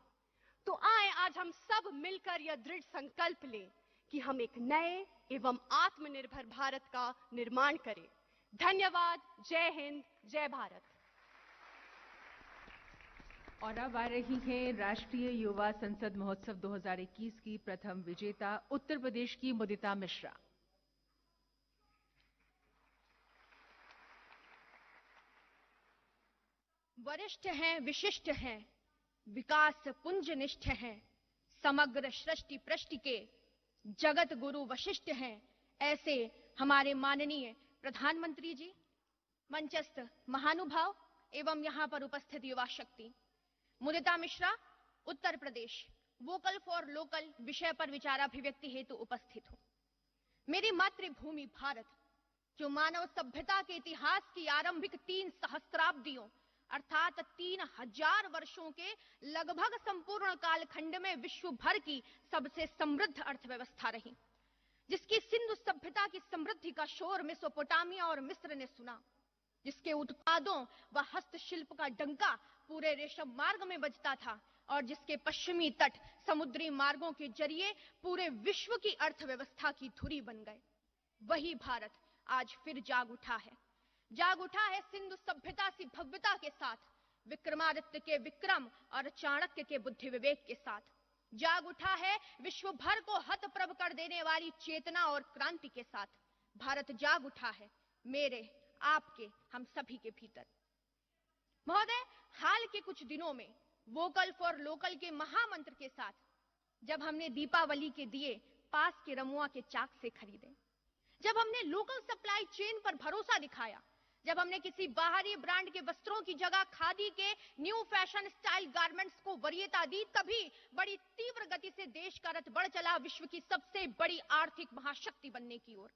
तो आए आज हम सब मिलकर यह दृढ़ संकल्प लें कि हम एक नए एवं आत्मनिर्भर भारत का निर्माण करें। धन्यवाद। जय हिंद, जय भारत। और अब आ रही है राष्ट्रीय युवा संसद महोत्सव 2021 की प्रथम विजेता उत्तर प्रदेश की मुदिता मिश्रा। वरिष्ठ हैं, विशिष्ट हैं, विकास पुंजनिष्ठ हैं, समग्र सृष्टि पृष्टि के जगत गुरु वशिष्ठ हैं, ऐसे हमारे माननीय प्रधानमंत्री जी, मंचस्थ महानुभाव एवं यहां पर उपस्थित युवा शक्ति। Mudita Mishra, Uttar Pradesh, vocal for local विषय पर विचाराभिव्यक्ति हेतु उपस्थित हूं। मेरी मातृभूमि भारत, जो मानव सभ्यता के इतिहास की आरंभिक 3 सहस्राब्दियों अर्थात 3000 वर्षों के लगभग संपूर्ण कालखंड में विश्व भर की सबसे समृद्ध अर्थव्यवस्था रही, जिसकी सिंधु सभ्यता की समृद्धि का शोर मेसोपोटामिया और मिस्र ने सुना, जिसके उत्पादों व हस्तशिल्प का डंका पूरे रेशम मार्ग में बजता था और जिसके पश्चिमी तट समुद्री मार्गों के जरिए पूरे विश्व की अर्थव्यवस्था की धुरी बन गए। वही भारत आज फिर जाग उठा है सिंधु सभ्यता सी भव्यता के साथ, विक्रमादित्य के विक्रम और चाणक्य के बुद्धि विवेक के साथ। जाग उठा है विश्व भर को हतप्रभ कर देने वाली चेतना और क्रांति के साथ। भारत जाग उठा है मेरे, आपके, हम सभी के भीतर। महोदय, हाल के कुछ दिनों में वोकल फॉर लोकल के महामंत्र के साथ जब हमने दीपावली के दिए पास के रमुआ के चाक से खरीदे, जब हमने लोकल सप्लाई चेन पर भरोसा दिखाया, जब हमने किसी बाहरी ब्रांड के वस्त्रों की जगह खादी के न्यू फैशन स्टाइल गारमेंट्स को वरीयता दी, तभी बड़ी तीव्र गति से देश का रथ बढ़ चला विश्व की सबसे बड़ी आर्थिक महाशक्ति बनने की ओर।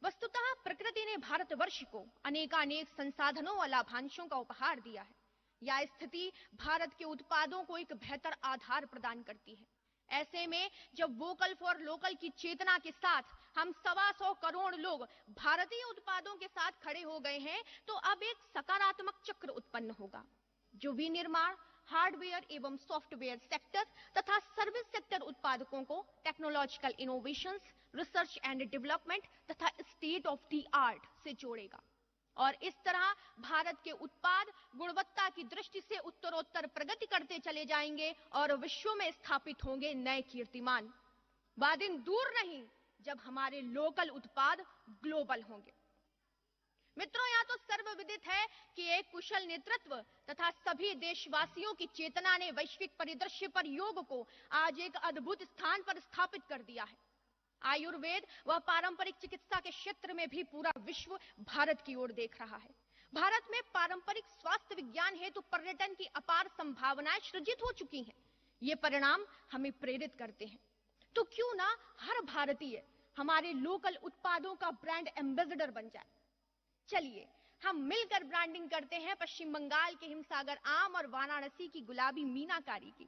वस्तुतः प्रकृति ने भारतवर्ष को अनेकानेक संसाधनों और लाभांशों का उपहार दिया है। यह स्थिति भारत के उत्पादों को एक बेहतर आधार प्रदान करती है। ऐसे में जब वोकल फॉर लोकल की चेतना के साथ हम 125 करोड़ लोग भारतीय उत्पादों के साथ खड़े हो गए हैं, तो अब एक सकारात्मक चक्र उत्पन्न होगा, जो विनिर्माण, हार्डवेयर एवं सॉफ्टवेयर सेक्टर तथा सर्विस सेक्टर उत्पादकों को technological innovations, research and development तथा स्टेट ऑफ द आर्ट से जोड़ेगा और इस तरह भारत के उत्पाद गुणवत्ता की दृष्टि से उत्तरोत्तर प्रगति करते चले जाएंगे और विश्व में स्थापित होंगे नए कीर्तिमान। वह दिन दूर नहीं जब हमारे लोकल उत्पाद ग्लोबल होंगे। मित्रों, यहां तो सर्वविदित है कि एक कुशल नेतृत्व तथा सभी देशवासियों की चेतना ने वैश्विक परिदृश्य पर योग को आज एक अद्भुत स्थान पर स्थापित कर दिया है। आयुर्वेद व पारंपरिक चिकित्सा के क्षेत्र में भी पूरा विश्व भारत की ओर देख रहा है। भारत में पारंपरिक स्वास्थ्य विज्ञान हेतु पर्यटन की अपार संभावनाएं सृजित हो चुकी हैं। ये परिणाम हमें प्रेरित करते हैं। तो क्यों ना हर भारतीय हमारे लोकल उत्पादों का ब्रांड एम्बेसडर बन जाए। चलिए हम मिलकर ब्रांडिंग करते हैं पश्चिम बंगाल के हिमसागर आम और वाराणसी की गुलाबी मीनाकारी की।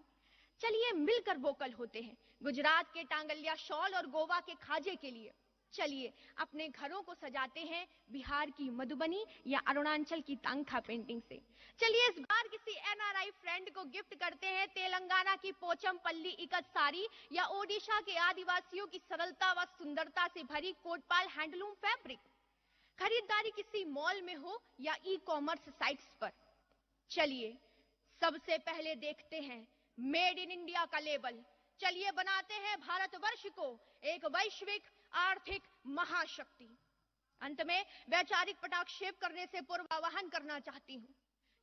चलिए मिलकर वोकल होते हैं गुजरात के टांगलिया शॉल और गोवा के खाजे के लिए। चलिए अपने घरों को सजाते हैं बिहार की मधुबनी या अरुणाचल की तांखा पेंटिंग से। चलिए इस बार किसी एनआरआई फ्रेंड को गिफ्ट करते हैं तेलंगाना की पोचमपल्ली इकत साड़ी या ओडिशा के आदिवासियों की सरलता व सुंदरता से भरी कोटपाल हैंडलूम फैब्रिक। खरीदारी किसी मॉल में हो या ई कॉमर्स साइट्स पर, चलिए सबसे पहले देखते हैं मेड इन इंडिया का लेबल। चलिए बनाते हैं भारतवर्ष को एक वैश्विक आर्थिक महाशक्ति। अंत में वैचारिक पटाक्षेप करने से पूर्व आह्वान करना चाहती हूं,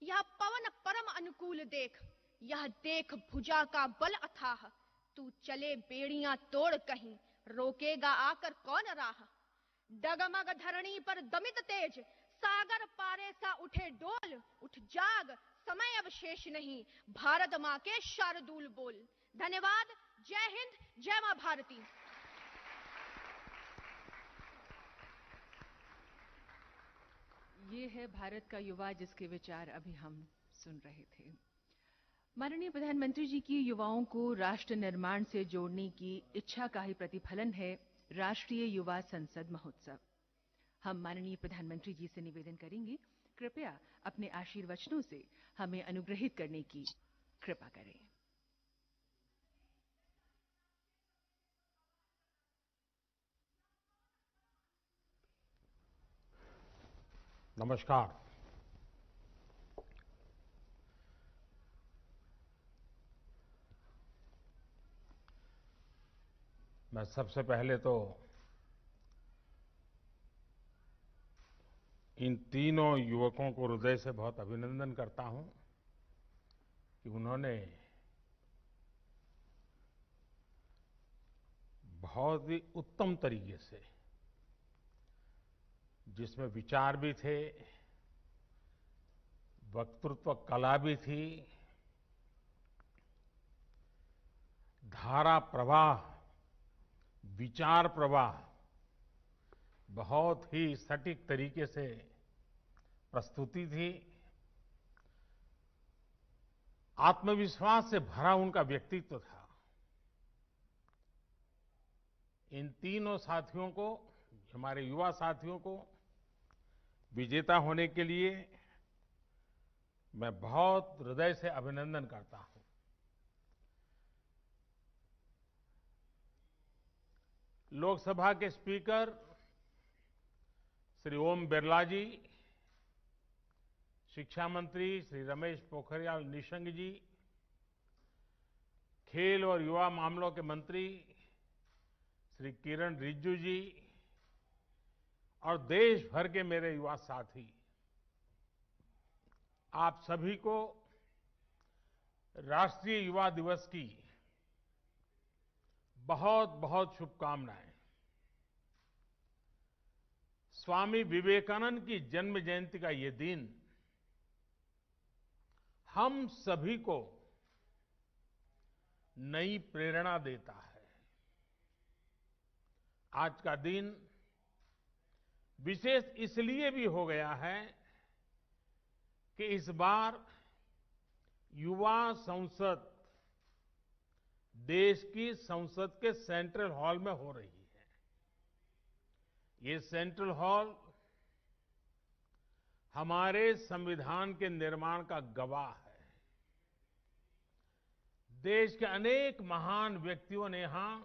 यह पवन परम अनुकूल देख, यह देख भुजा का बल अथाह, तू चले बेड़ियां तोड़ कहीं, रोकेगा आकर कौन राह। डगमग धरणी पर दमित तेज, सागर पारे सा उठे डोल, उठ जाग समय अब शेष नहीं, भारत मां के शार्दूल बोल। धन्यवाद। जय हिंद, जय मां भारती। ये है भारत का युवा जिसके विचार अभी हम सुन रहे थे। माननीय प्रधानमंत्री जी की युवाओं को राष्ट्र निर्माण से जोड़ने की इच्छा का ही प्रतिफलन है राष्ट्रीय युवा संसद महोत्सव। हम माननीय प्रधानमंत्री जी से निवेदन करेंगे, कृपया अपने आशीर्वचनों से हमें अनुग्रहित करने की कृपा करें। नमस्कार। मैं सबसे पहले तो इन तीनों युवकों को हृदय से बहुत अभिनंदन करता हूं कि उन्होंने बहुत ही उत्तम तरीके से, जिसमें विचार भी थे, वक्तृत्व कला भी थी, धारा प्रवाह, विचार प्रवाह बहुत ही सटीक तरीके से प्रस्तुति थी। आत्मविश्वास से भरा उनका व्यक्तित्व था। इन तीनों साथियों को, हमारे युवा साथियों को विजेता होने के लिए मैं बहुत हृदय से अभिनंदन करता हूं। लोकसभा के स्पीकर श्री ओम बिरला जी, शिक्षा मंत्री श्री रमेश पोखरियाल निशंक जी, खेल और युवा मामलों के मंत्री श्री किरण रिजिजू जी और देश भर के मेरे युवा साथी, आप सभी को राष्ट्रीय युवा दिवस की बहुत बहुत शुभकामनाएं। स्वामी विवेकानंद की जन्म जयंती का ये दिन हम सभी को नई प्रेरणा देता है। आज का दिन विशेष इसलिए भी हो गया है कि इस बार युवा संसद देश की संसद के सेंट्रल हॉल में हो रही है। ये सेंट्रल हॉल हमारे संविधान के निर्माण का गवाह है। देश के अनेक महान व्यक्तियों ने यहां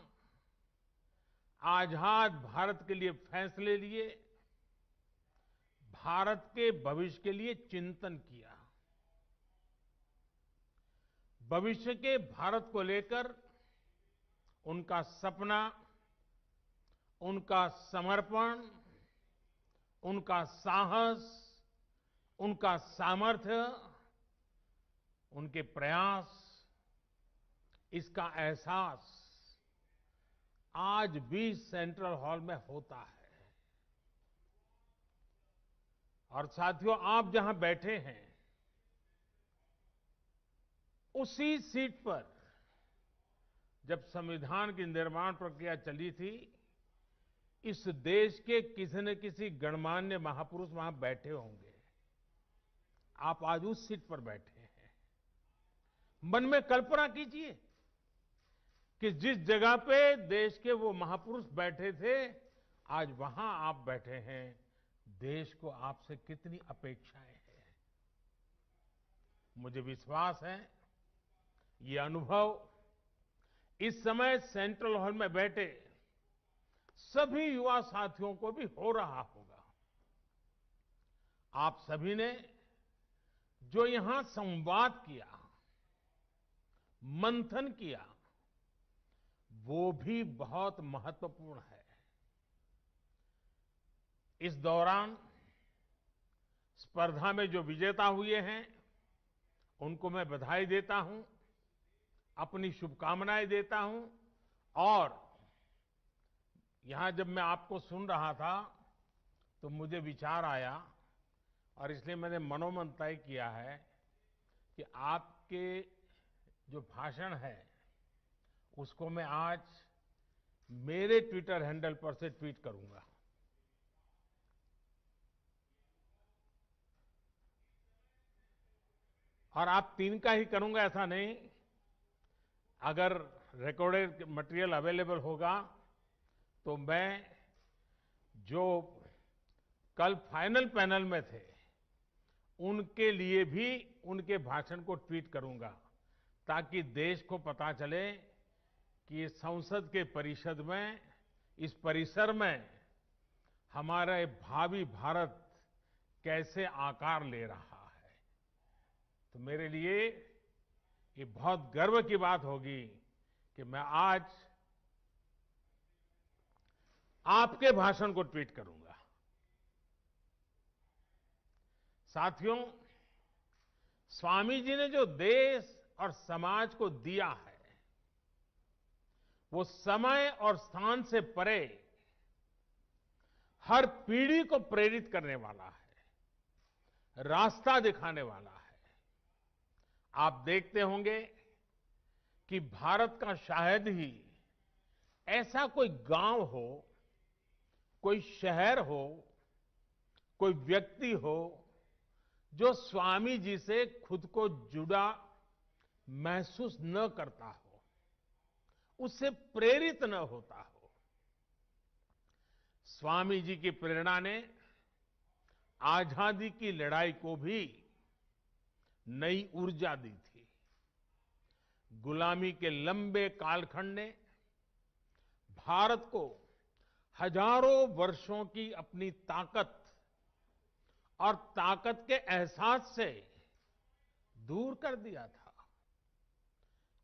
आजाद भारत के लिए फैसले लिए, भारत के भविष्य के लिए चिंतन किया। भविष्य के भारत को लेकर उनका सपना, उनका समर्पण, उनका साहस, उनका सामर्थ्य, उनके प्रयास, इसका एहसास आज भी सेंट्रल हॉल में होता है। और साथियों, आप जहां बैठे हैं उसी सीट पर जब संविधान की निर्माण प्रक्रिया चली थी, इस देश के किसी न किसी गणमान्य महापुरुष वहां बैठे होंगे। आप आज उस सीट पर बैठे हैं। मन में कल्पना कीजिए कि जिस जगह पे देश के वो महापुरुष बैठे थे, आज वहां आप बैठे हैं। देश को आपसे कितनी अपेक्षाएं हैं। मुझे विश्वास है ये अनुभव इस समय सेंट्रल हॉल में बैठे सभी युवा साथियों को भी हो रहा होगा। आप सभी ने जो यहां संवाद किया, मंथन किया, वो भी बहुत महत्वपूर्ण है। इस दौरान स्पर्धा में जो विजेता हुए हैं उनको मैं बधाई देता हूं, अपनी शुभकामनाएं देता हूं। और यहां जब मैं आपको सुन रहा था तो मुझे विचार आया और इसलिए मैंने मनोमन तय किया है कि आपके जो भाषण है उसको मैं आज मेरे ट्विटर हैंडल पर से ट्वीट करूंगा। और आप तीन का ही करूंगा ऐसा नहीं, अगर रिकॉर्डेड मटेरियल अवेलेबल होगा तो मैं जो कल फाइनल पैनल में थे उनके लिए भी उनके भाषण को ट्वीट करूंगा, ताकि देश को पता चले कि संसद के परिषद में, इस परिसर में हमारा भावी भारत कैसे आकार ले रहा है। तो मेरे लिए ये बहुत गर्व की बात होगी कि मैं आज आपके भाषण को ट्वीट करूंगा। साथियों, स्वामी जी ने जो देश और समाज को दिया है वो समय और स्थान से परे हर पीढ़ी को प्रेरित करने वाला है, रास्ता दिखाने वाला है। आप देखते होंगे कि भारत का शायद ही ऐसा कोई गांव हो, कोई शहर हो, कोई व्यक्ति हो जो स्वामी जी से खुद को जुड़ा महसूस न करता हो, उससे प्रेरित न होता हो। स्वामी जी की प्रेरणा ने आजादी की लड़ाई को भी नई ऊर्जा दी थी। गुलामी के लंबे कालखंड ने भारत को हजारों वर्षों की अपनी ताकत और ताकत के एहसास से दूर कर दिया था।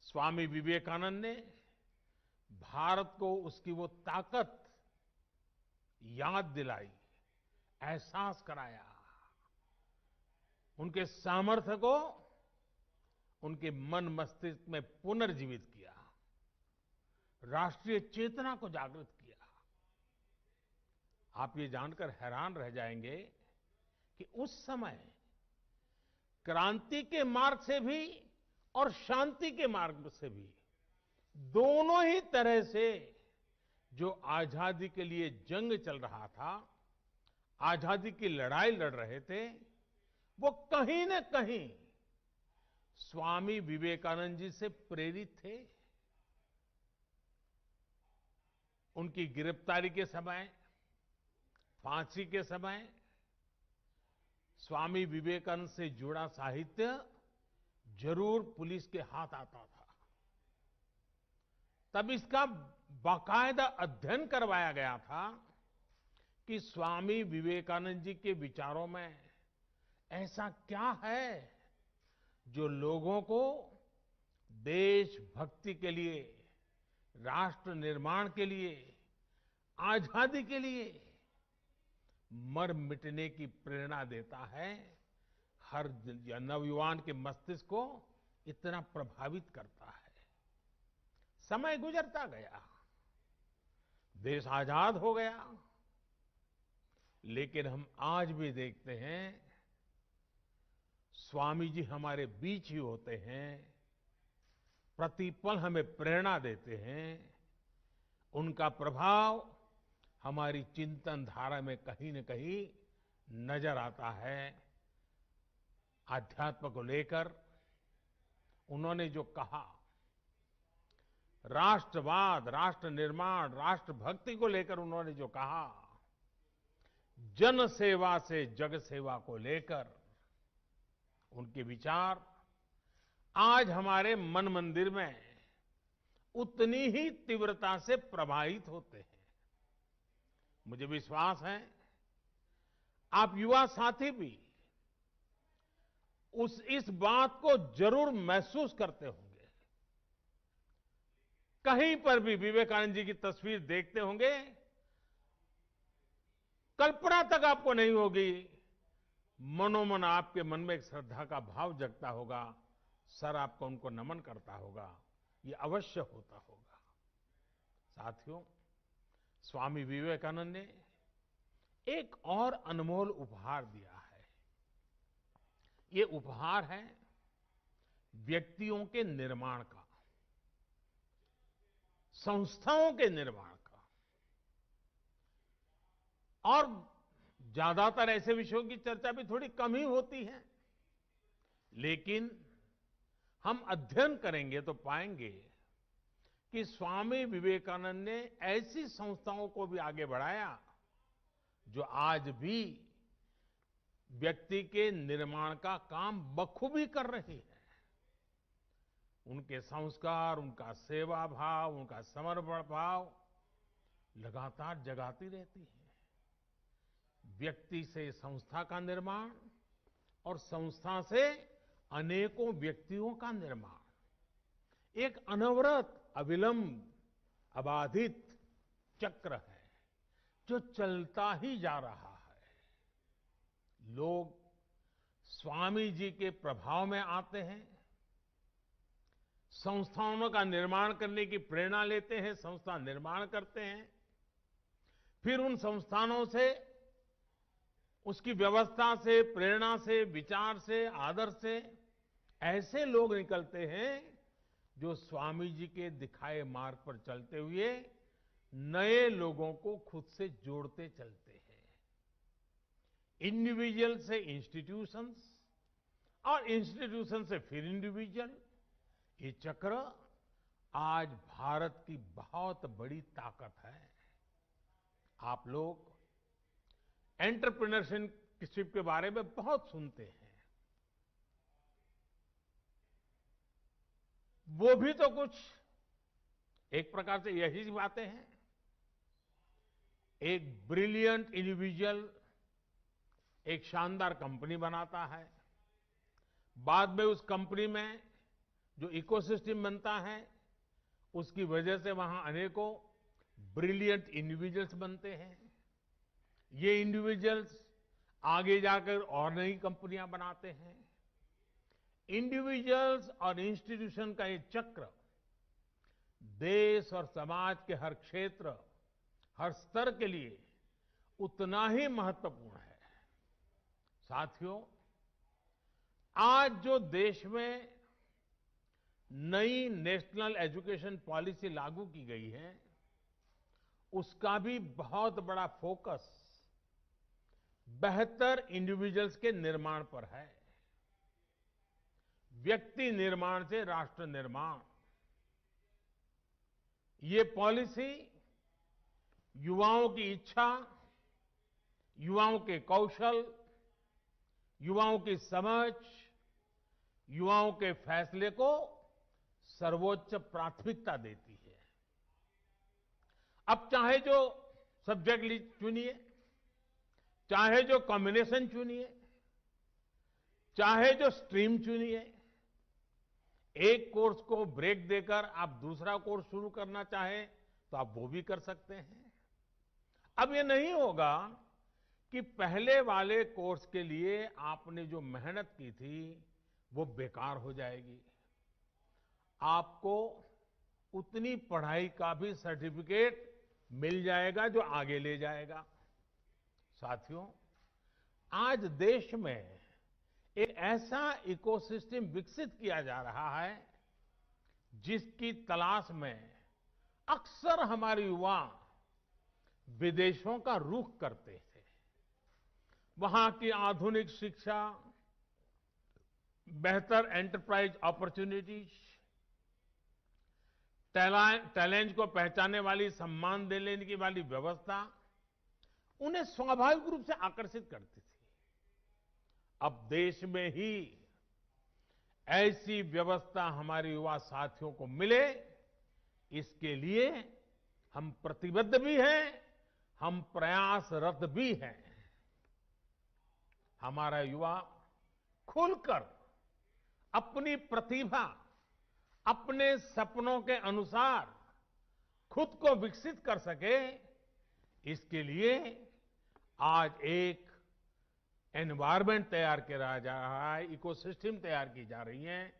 स्वामी विवेकानंद ने भारत को उसकी वो ताकत याद दिलाई, एहसास कराया, उनके सामर्थ्य को उनके मन मस्तिष्क में पुनर्जीवित किया, राष्ट्रीय चेतना को जागृत किया। आप ये जानकर हैरान रह जाएंगे कि उस समय क्रांति के मार्ग से भी और शांति के मार्ग से भी, दोनों ही तरह से जो आजादी के लिए जंग चल रहा था, आजादी की लड़ाई लड़ रहे थे, वो कहीं न कहीं स्वामी विवेकानंद जी से प्रेरित थे। उनकी गिरफ्तारी के समय, फांसी के समय स्वामी विवेकानंद से जुड़ा साहित्य जरूर पुलिस के हाथ आता था। तब इसका बाकायदा अध्ययन करवाया गया था कि स्वामी विवेकानंद जी के विचारों में ऐसा क्या है जो लोगों को देशभक्ति के लिए, राष्ट्र निर्माण के लिए, आजादी के लिए मर मिटने की प्रेरणा देता है, हर नवयुवान के मस्तिष्क को इतना प्रभावित करता है। समय गुजरता गया, देश आजाद हो गया, लेकिन हम आज भी देखते हैं स्वामी जी हमारे बीच ही होते हैं, प्रतिपल हमें प्रेरणा देते हैं। उनका प्रभाव हमारी चिंतन धारा में कहीं न कहीं नजर आता है। आध्यात्म को लेकर उन्होंने जो कहा, राष्ट्रवाद, राष्ट्र निर्माण, राष्ट्रभक्ति को लेकर उन्होंने जो कहा, जन सेवा से जग सेवा को लेकर उनके विचार आज हमारे मन मंदिर में उतनी ही तीव्रता से प्रभावित होते हैं। मुझे विश्वास है आप युवा साथी भी इस बात को जरूर महसूस करते होंगे। कहीं पर भी विवेकानंद जी की तस्वीर देखते होंगे, कल्पना तक आपको नहीं होगी, मनोमन आपके मन में एक श्रद्धा का भाव जगता होगा, सर आपको उनको नमन करता होगा, ये अवश्य होता होगा। साथियों, स्वामी विवेकानंद ने एक और अनमोल उपहार दिया है। ये उपहार है व्यक्तियों के निर्माण का, संस्थाओं के निर्माण का। और ज्यादातर ऐसे विषयों की चर्चा भी थोड़ी कम ही होती है, लेकिन हम अध्ययन करेंगे तो पाएंगे कि स्वामी विवेकानंद ने ऐसी संस्थाओं को भी आगे बढ़ाया जो आज भी व्यक्ति के निर्माण का काम बखूबी कर रही है। उनके संस्कार, उनका सेवा भाव, उनका समर्पण भाव लगातार जगाती रहती है। व्यक्ति से संस्था का निर्माण और संस्था से अनेकों व्यक्तियों का निर्माण एक अनवरत, अविलंब, अबाधित चक्र है जो चलता ही जा रहा है। लोग स्वामी जी के प्रभाव में आते हैं, संस्थाओं का निर्माण करने की प्रेरणा लेते हैं, संस्था निर्माण करते हैं, फिर उन संस्थानों से, उसकी व्यवस्था से, प्रेरणा से, विचार से, आदर्श से ऐसे लोग निकलते हैं जो स्वामी जी के दिखाए मार्ग पर चलते हुए नए लोगों को खुद से जोड़ते चलते हैं। इंडिविजुअल से इंस्टीट्यूशंस और इंस्टीट्यूशन से फिर इंडिविजुअल, ये चक्र आज भारत की बहुत बड़ी ताकत है। आप लोग एंटरप्रेन्योरशिप के बारे में बहुत सुनते हैं। वो भी तो कुछ एक प्रकार से यही बातें हैं। एक ब्रिलियंट इंडिविजुअल एक शानदार कंपनी बनाता है, बाद में उस कंपनी में जो इकोसिस्टम बनता है उसकी वजह से वहां अनेकों ब्रिलियंट इंडिविजुअल्स बनते हैं। ये इंडिविजुअल्स आगे जाकर और नई कंपनियां बनाते हैं। इंडिविजुअल्स और इंस्टीट्यूशन का ये चक्र देश और समाज के हर क्षेत्र, हर स्तर के लिए उतना ही महत्वपूर्ण है। साथियों, आज जो देश में नई नेशनल एजुकेशन पॉलिसी लागू की गई है, उसका भी बहुत बड़ा फोकस बेहतर इंडिविजुअल्स के निर्माण पर है। व्यक्ति निर्माण से राष्ट्र निर्माण, ये पॉलिसी युवाओं की इच्छा, युवाओं के कौशल, युवाओं की समझ, युवाओं के फैसले को सर्वोच्च प्राथमिकता देती है। अब चाहे जो सब्जेक्ट चुनिए, चाहे जो कॉम्बिनेशन चुनिए, चाहे जो स्ट्रीम चुनिए, एक कोर्स को ब्रेक देकर आप दूसरा कोर्स शुरू करना चाहें तो आप वो भी कर सकते हैं। अब ये नहीं होगा कि पहले वाले कोर्स के लिए आपने जो मेहनत की थी वो बेकार हो जाएगी। आपको उतनी पढ़ाई का भी सर्टिफिकेट मिल जाएगा जो आगे ले जाएगा। साथियों, आज देश में एक ऐसा इकोसिस्टम विकसित किया जा रहा है जिसकी तलाश में अक्सर हमारे युवा विदेशों का रुख करते थे। वहां की आधुनिक शिक्षा, बेहतर एंटरप्राइज अपॉर्चुनिटीज, टैलेंट को पहचानने वाली, सम्मान देने की वाली व्यवस्था उन्हें स्वाभाविक रूप से आकर्षित करती थी। अब देश में ही ऐसी व्यवस्था हमारे युवा साथियों को मिले, इसके लिए हम प्रतिबद्ध भी हैं, हम प्रयासरत भी हैं। हमारा युवा खुलकर अपनी प्रतिभा, अपने सपनों के अनुसार खुद को विकसित कर सके, इसके लिए आज एक एनवायरनमेंट तैयार किया जा रहा है, इकोसिस्टम तैयार की जा रही है।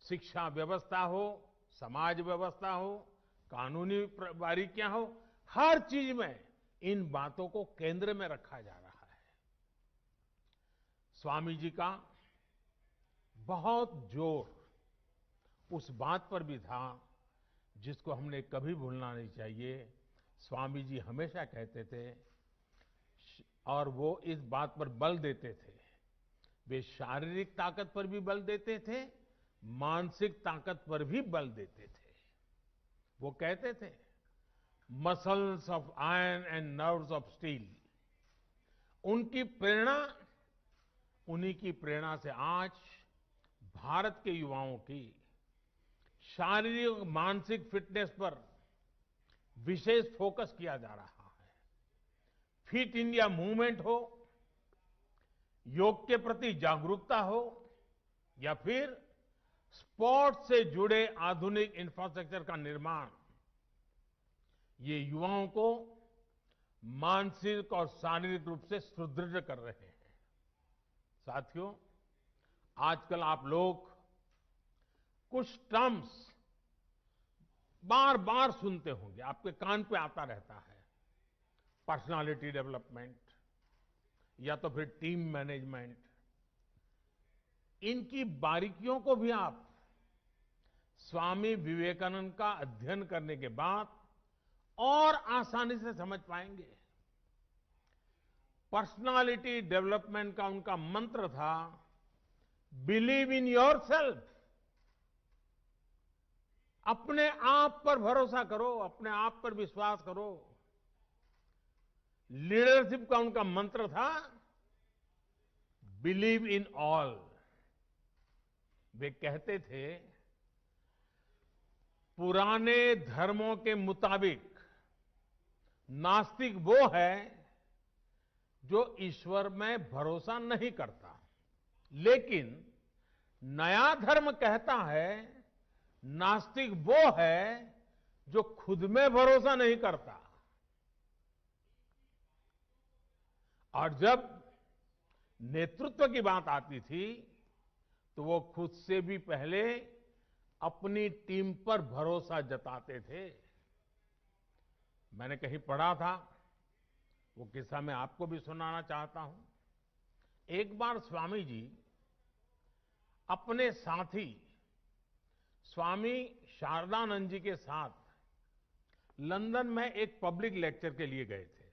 शिक्षा व्यवस्था हो, समाज व्यवस्था हो, कानूनी बारीकियां हो, हर चीज में इन बातों को केंद्र में रखा जा रहा है। स्वामी जी का बहुत जोर उस बात पर भी था जिसको हमने कभी भूलना नहीं चाहिए। स्वामी जी हमेशा कहते थे और वो इस बात पर बल देते थे, वे शारीरिक ताकत पर भी बल देते थे, मानसिक ताकत पर भी बल देते थे। वो कहते थे, muscles of iron and nerves of steel. उनकी प्रेरणा, उन्हीं की प्रेरणा से आज भारत के युवाओं की शारीरिक मानसिक फिटनेस पर विशेष फोकस किया जा रहा है। फिट इंडिया मूवमेंट हो, योग के प्रति जागरूकता हो, या फिर स्पोर्ट्स से जुड़े आधुनिक इंफ्रास्ट्रक्चर का निर्माण, ये युवाओं को मानसिक और शारीरिक रूप से सुदृढ़ कर रहे हैं। साथियों, आजकल आप लोग कुछ टर्म्स बार बार सुनते होंगे, आपके कान पे आता रहता है। पर्सनालिटी डेवलपमेंट या तो फिर टीम मैनेजमेंट। इनकी बारीकियों को भी आप स्वामी विवेकानंद का अध्ययन करने के बाद और आसानी से समझ पाएंगे। पर्सनालिटी डेवलपमेंट का उनका मंत्र था, बिलीव इन योरसेल्फ। अपने आप पर भरोसा करो, अपने आप पर विश्वास करो। लीडरशिप का उनका मंत्र था, बिलीव इन ऑल। वे कहते थे, पुराने धर्मों के मुताबिक नास्तिक वो है जो ईश्वर में भरोसा नहीं करता, लेकिन नया धर्म कहता है नास्तिक वो है जो खुद में भरोसा नहीं करता। और जब नेतृत्व की बात आती थी तो वो खुद से भी पहले अपनी टीम पर भरोसा जताते थे। मैंने कहीं पढ़ा था, वो किस्सा मैं आपको भी सुनाना चाहता हूं। एक बार स्वामी जी अपने साथी स्वामी शारदानंद जी के साथ लंदन में एक पब्लिक लेक्चर के लिए गए थे।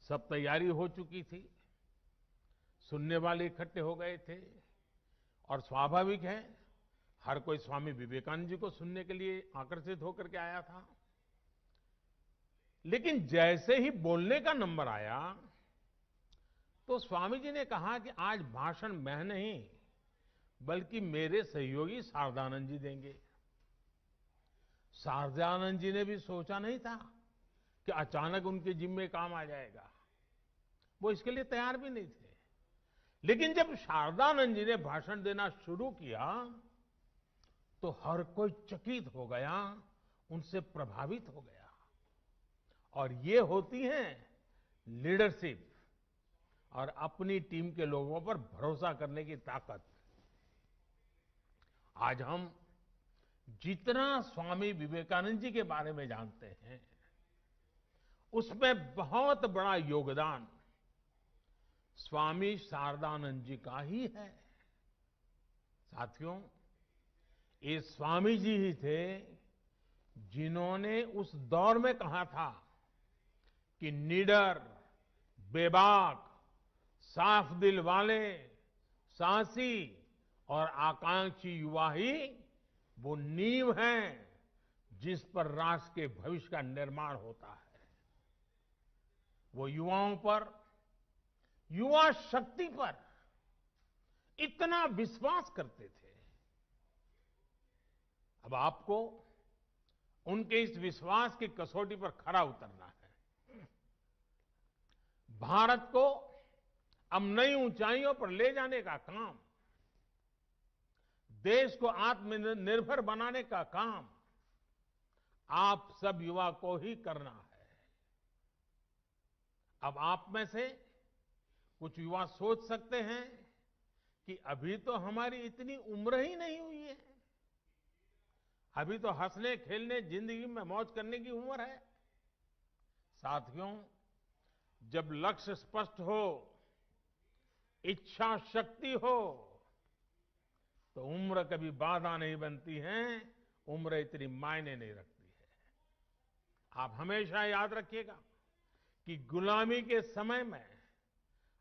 सब तैयारी हो चुकी थी, सुनने वाले इकट्ठे हो गए थे और स्वाभाविक है हर कोई स्वामी विवेकानंद जी को सुनने के लिए आकर्षित होकर के आया था। लेकिन जैसे ही बोलने का नंबर आया तो स्वामी जी ने कहा कि आज भाषण मैं नहीं बल्कि मेरे सहयोगी शारदानंद जी देंगे। शारदानंद जी ने भी सोचा नहीं था कि अचानक उनके जिम्मे काम आ जाएगा। वो इसके लिए तैयार भी नहीं थे। लेकिन जब शारदानंद जी ने भाषण देना शुरू किया तो हर कोई चकित हो गया, उनसे प्रभावित हो गया। और ये होती है लीडरशिप और अपनी टीम के लोगों पर भरोसा करने की ताकत। आज हम जितना स्वामी विवेकानंद जी के बारे में जानते हैं, उसमें बहुत बड़ा योगदान स्वामी शारदानंद जी का ही है। साथियों, ये स्वामी जी ही थे जिन्होंने उस दौर में कहा था कि निडर, बेबाक, साफ दिल वाले, साहसी और आकांक्षी युवा ही वो नींव हैं जिस पर राष्ट्र के भविष्य का निर्माण होता है। वो युवाओं पर, युवा शक्ति पर इतना विश्वास करते थे। अब आपको उनके इस विश्वास की कसौटी पर खरा उतरना है। भारत को अब नई ऊंचाइयों पर ले जाने का काम, देश को आत्मनिर्भर बनाने का काम आप सब युवा को ही करना है। अब आप में से कुछ युवा सोच सकते हैं कि अभी तो हमारी इतनी उम्र ही नहीं हुई है, अभी तो हंसने खेलने जिंदगी में मौज करने की उम्र है। साथियों, जब लक्ष्य स्पष्ट हो, इच्छा शक्ति हो, तो उम्र कभी बाधा नहीं बनती है, उम्र इतनी मायने नहीं रखती है। आप हमेशा याद रखिएगा कि गुलामी के समय में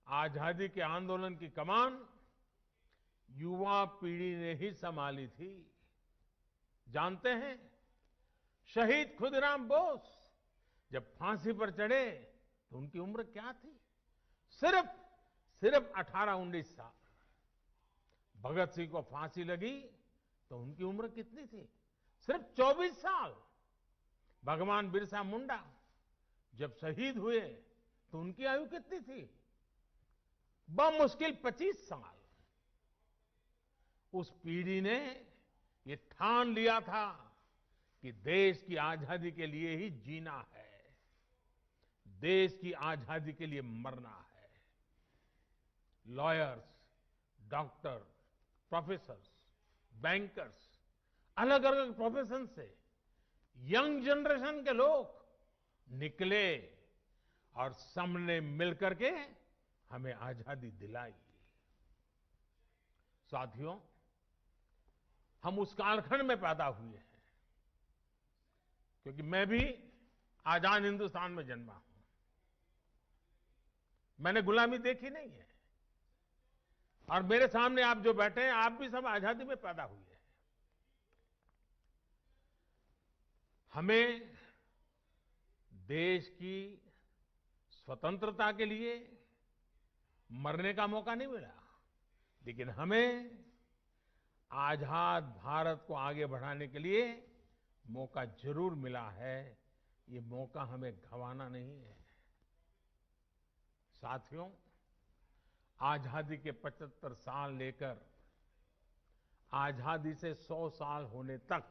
आजादी के आंदोलन की कमान युवा पीढ़ी ने ही संभाली थी। जानते हैं, शहीद खुदीराम बोस जब फांसी पर चढ़े तो उनकी उम्र क्या थी? सिर्फ 18-19 साल। भगत सिंह को फांसी लगी तो उनकी उम्र कितनी थी? सिर्फ 24 साल। भगवान बिरसा मुंडा जब शहीद हुए तो उनकी आयु कितनी थी? बमुश्किल 25 साल। उस पीढ़ी ने ये ठान लिया था कि देश की आजादी के लिए ही जीना है, देश की आजादी के लिए मरना है। लॉयर्स, डॉक्टर, प्रोफेसर्स, बैंकर्स, अलग अलग प्रोफेशन से यंग जनरेशन के लोग निकले और सबने मिलकर के हमें आजादी दिलाई। साथियों, हम उस कालखंड में पैदा हुए हैं, क्योंकि मैं भी आजाद हिंदुस्तान में जन्मा हूं। मैंने गुलामी देखी नहीं है, और मेरे सामने आप जो बैठे हैं, आप भी सब आजादी में पैदा हुए हैं। हमें देश की स्वतंत्रता के लिए मरने का मौका नहीं मिला, लेकिन हमें आजाद भारत को आगे बढ़ाने के लिए मौका जरूर मिला है। ये मौका हमें गंवाना नहीं है। साथियों, आजादी के 75 साल लेकर आजादी से 100 साल होने तक,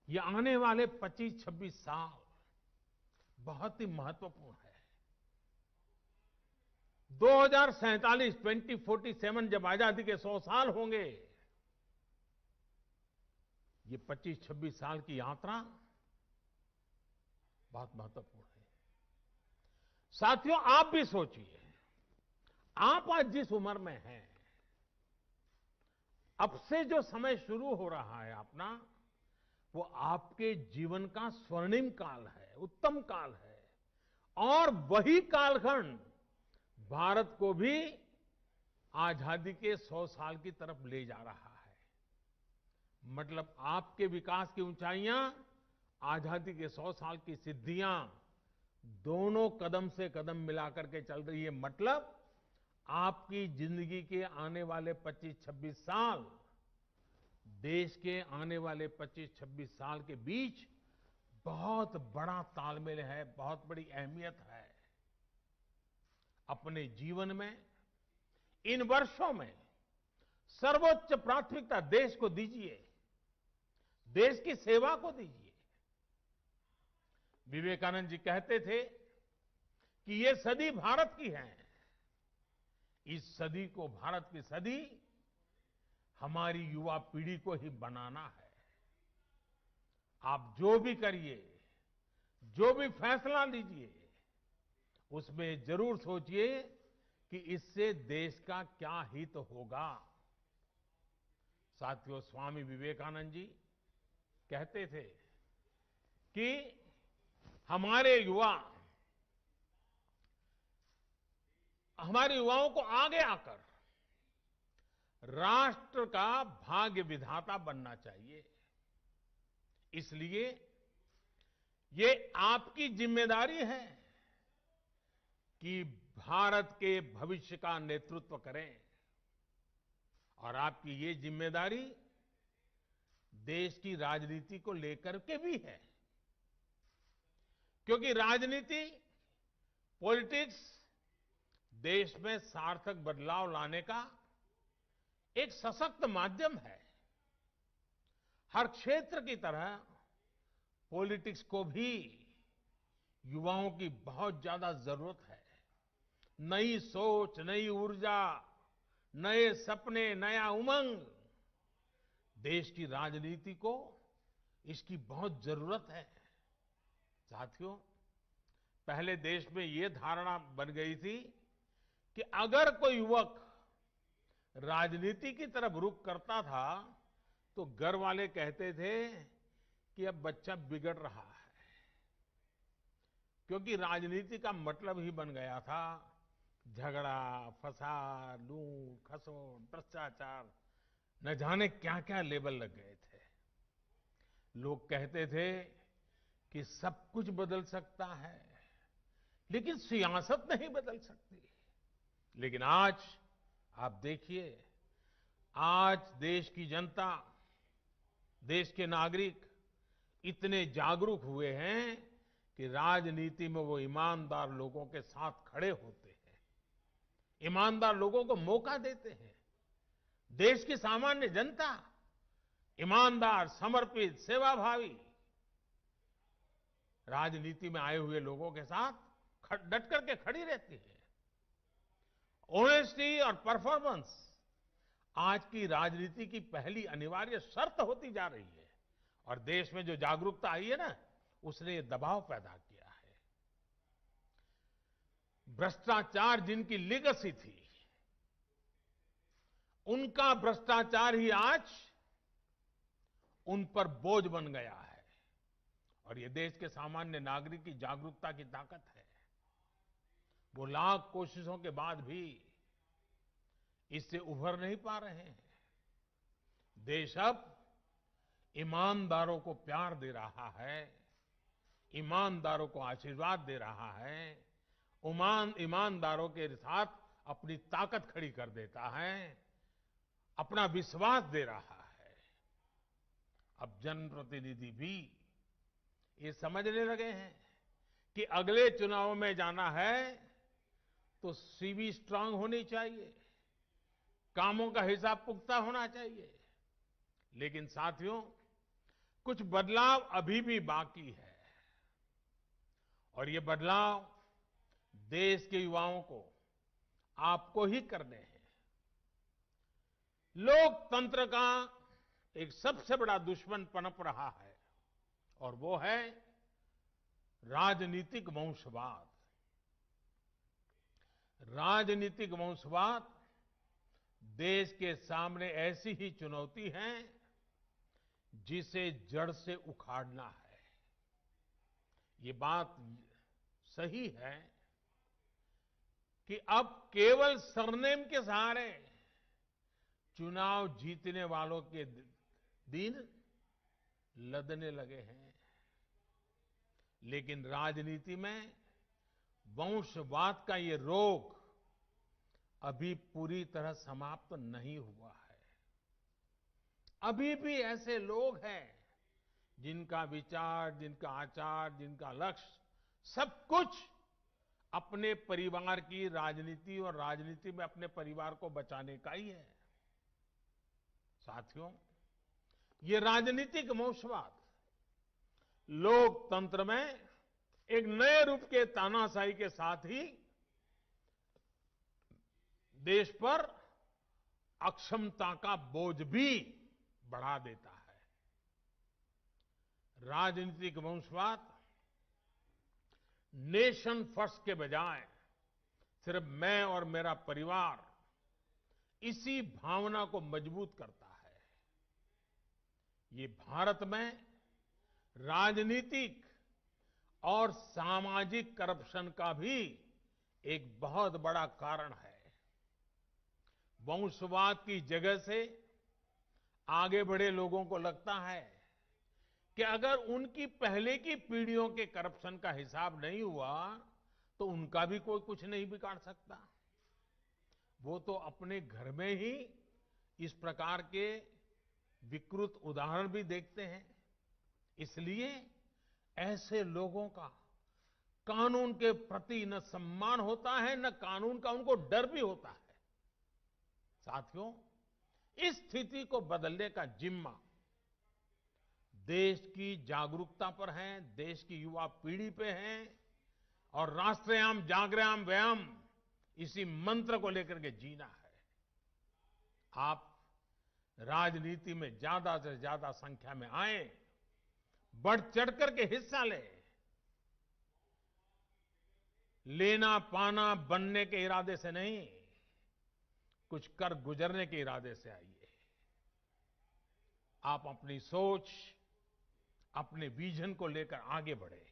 ये आने वाले 25-26 साल बहुत ही महत्वपूर्ण है। 2047 जब आजादी के 100 साल होंगे, ये 25-26 साल की यात्रा बहुत महत्वपूर्ण है। साथियों, आप भी सोचिए, आप आज जिस उम्र में हैं, अब से जो समय शुरू हो रहा है अपना, वो आपके जीवन का स्वर्णिम काल है, उत्तम काल है, और वही कालखंड भारत को भी आजादी के 100 साल की तरफ ले जा रहा है। मतलब आपके विकास की ऊंचाइयां, आजादी के 100 साल की सिद्धियां, दोनों कदम से कदम मिलाकर के चल रही है। मतलब आपकी जिंदगी के आने वाले 25-26 साल, देश के आने वाले 25-26 साल के बीच बहुत बड़ा तालमेल है, बहुत बड़ी अहमियत है। अपने जीवन में इन वर्षों में सर्वोच्च प्राथमिकता देश को दीजिए, देश की सेवा को दीजिए। विवेकानंद जी कहते थे कि ये सदी भारत की है। इस सदी को, भारत की सदी, हमारी युवा पीढ़ी को ही बनाना है। आप जो भी करिए, जो भी फैसला लीजिए, उसमें जरूर सोचिए कि इससे देश का क्या हित होगा। साथियों, स्वामी विवेकानंद जी कहते थे कि हमारे युवाओं को आगे आकर राष्ट्र का भाग्य विधाता बनना चाहिए। इसलिए ये आपकी जिम्मेदारी है कि भारत के भविष्य का नेतृत्व करें, और आपकी ये जिम्मेदारी देश की राजनीति को लेकर के भी है, क्योंकि राजनीति, पॉलिटिक्स देश में सार्थक बदलाव लाने का एक सशक्त माध्यम है। हर क्षेत्र की तरह पॉलिटिक्स को भी युवाओं की बहुत ज्यादा जरूरत है। नई सोच, नई ऊर्जा, नए सपने, नया उमंग, देश की राजनीति को इसकी बहुत जरूरत है। साथियों, पहले देश में ये धारणा बन गई थी कि अगर कोई युवक राजनीति की तरफ रुख करता था तो घर वाले कहते थे कि अब बच्चा बिगड़ रहा है, क्योंकि राजनीति का मतलब ही बन गया था झगड़ा, फसाद, लूट, खसोट, भ्रष्टाचार, न जाने क्या क्या लेबल लग गए थे। लोग कहते थे कि सब कुछ बदल सकता है, लेकिन सियासत नहीं बदल सकती। लेकिन आज आप देखिए, आज देश की जनता, देश के नागरिक इतने जागरूक हुए हैं कि राजनीति में वो ईमानदार लोगों के साथ खड़े होते हैं, ईमानदार लोगों को मौका देते हैं। देश की सामान्य जनता ईमानदार, समर्पित, सेवाभावी राजनीति में आए हुए लोगों के साथ डट करके खड़ी रहती है। ऑनेस्टी और परफॉर्मेंस आज की राजनीति की पहली अनिवार्य शर्त होती जा रही है, और देश में जो जागरूकता आई है ना, उसने ये दबाव पैदा किया है। भ्रष्टाचार जिनकी लीगेसी थी, उनका भ्रष्टाचार ही आज उन पर बोझ बन गया है। और ये देश के सामान्य नागरिक की जागरूकता की ताकत है। वो लाख कोशिशों के बाद भी इससे उभर नहीं पा रहे हैं। देश अब ईमानदारों को प्यार दे रहा है, ईमानदारों को आशीर्वाद दे रहा है, ईमानदारों के साथ अपनी ताकत खड़ी कर देता है, अपना विश्वास दे रहा है। अब जनप्रतिनिधि भी ये समझने लगे हैं कि अगले चुनाव में जाना है तो सीवी स्ट्रांग होनी चाहिए, कामों का हिसाब पुख्ता होना चाहिए। लेकिन साथियों, कुछ बदलाव अभी भी बाकी है और ये बदलाव देश के युवाओं को, आपको ही करने हैं। लोकतंत्र का एक सबसे बड़ा दुश्मन पनप रहा है और वो है राजनीतिक वंशवाद। राजनीतिक वंशवाद देश के सामने ऐसी ही चुनौती है जिसे जड़ से उखाड़ना है। ये बात सही है कि अब केवल सरनेम के सहारे चुनाव जीतने वालों के दिन लदने लगे हैं। लेकिन राजनीति में वंशवाद का ये रोग अभी पूरी तरह समाप्त नहीं हुआ है। अभी भी ऐसे लोग हैं जिनका विचार, जिनका आचार, जिनका लक्ष्य सब कुछ अपने परिवार की राजनीति और राजनीति में अपने परिवार को बचाने का ही है। साथियों, ये राजनीतिक वंशवाद लोकतंत्र में एक नए रूप के तानाशाही के साथ ही देश पर अक्षमता का बोझ भी बढ़ा देता है। राजनीतिक वंशवाद नेशन फर्स्ट के बजाय सिर्फ मैं और मेरा परिवार, इसी भावना को मजबूत करता है। ये भारत में राजनीतिक और सामाजिक करप्शन का भी एक बहुत बड़ा कारण है। वंशवाद की जगह से आगे बढ़े लोगों को लगता है कि अगर उनकी पहले की पीढ़ियों के करप्शन का हिसाब नहीं हुआ तो उनका भी कोई कुछ नहीं बिगाड़ सकता। वो तो अपने घर में ही इस प्रकार के विकृत उदाहरण भी देखते हैं। इसलिए ऐसे लोगों का कानून के प्रति न सम्मान होता है, न कानून का उनको डर भी होता है। साथियों, इस स्थिति को बदलने का जिम्मा देश की जागरूकता पर है, देश की युवा पीढ़ी पे है और राष्ट्रयाम जागरयाम व्यायाम इसी मंत्र को लेकर के जीना है। आप राजनीति में ज्यादा से ज्यादा संख्या में आए, बढ़ चढ़कर के हिस्सा लेना पाना बनने के इरादे से नहीं, कुछ कर गुजरने के इरादे से आइए। आप अपनी सोच, अपने विजन को लेकर आगे बढ़े,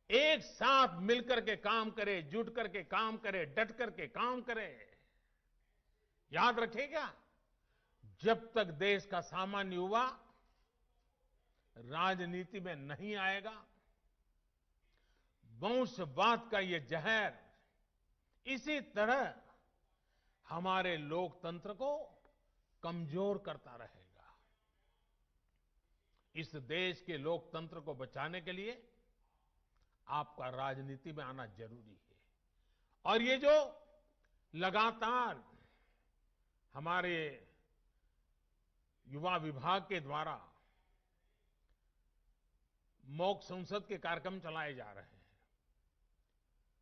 एक साथ मिलकर के काम करें, जुट करके काम करें, डट करके काम करें। याद रखिएगा, जब तक देश का सामान्य युवा राजनीति में नहीं आएगा, वंशवाद का ये जहर इसी तरह हमारे लोकतंत्र को कमजोर करता रहेगा। इस देश के लोकतंत्र को बचाने के लिए आपका राजनीति में आना जरूरी है। और ये जो लगातार हमारे युवा विभाग के द्वारा मॉक संसद के कार्यक्रम चलाए जा रहे हैं,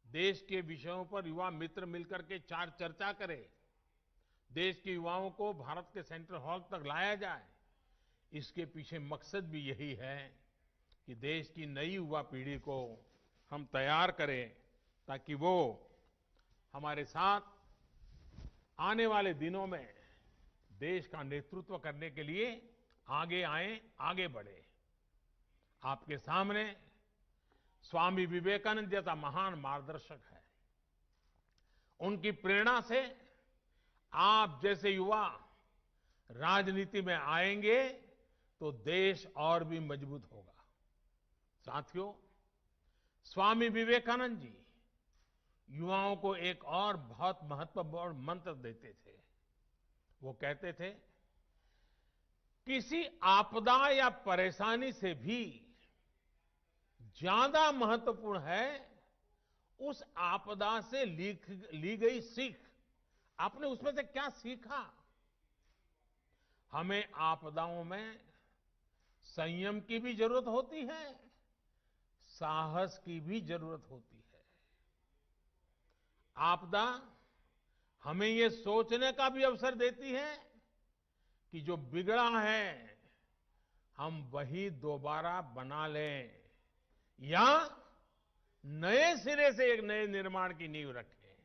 देश के विषयों पर युवा मित्र मिलकर के चर्चा करें, देश के युवाओं को भारत के सेंट्रल हॉल तक लाया जाए, इसके पीछे मकसद भी यही है कि देश की नई युवा पीढ़ी को हम तैयार करें ताकि वो हमारे साथ आने वाले दिनों में देश का नेतृत्व करने के लिए आगे आए, आगे बढ़े। आपके सामने स्वामी विवेकानंद जैसा महान मार्गदर्शक है। उनकी प्रेरणा से आप जैसे युवा राजनीति में आएंगे तो देश और भी मजबूत होगा। साथियों, स्वामी विवेकानंद जी युवाओं को एक और बहुत महत्वपूर्ण मंत्र देते थे। वो कहते थे, किसी आपदा या परेशानी से भी ज्यादा महत्वपूर्ण है उस आपदा से ली गई सीख। आपने उसमें से क्या सीखा? हमें आपदाओं में संयम की भी जरूरत होती है, साहस की भी जरूरत होती है। आपदा हमें ये सोचने का भी अवसर देती है कि जो बिगड़ा है हम वही दोबारा बना लें या नए सिरे से एक नए निर्माण की नींव रखें।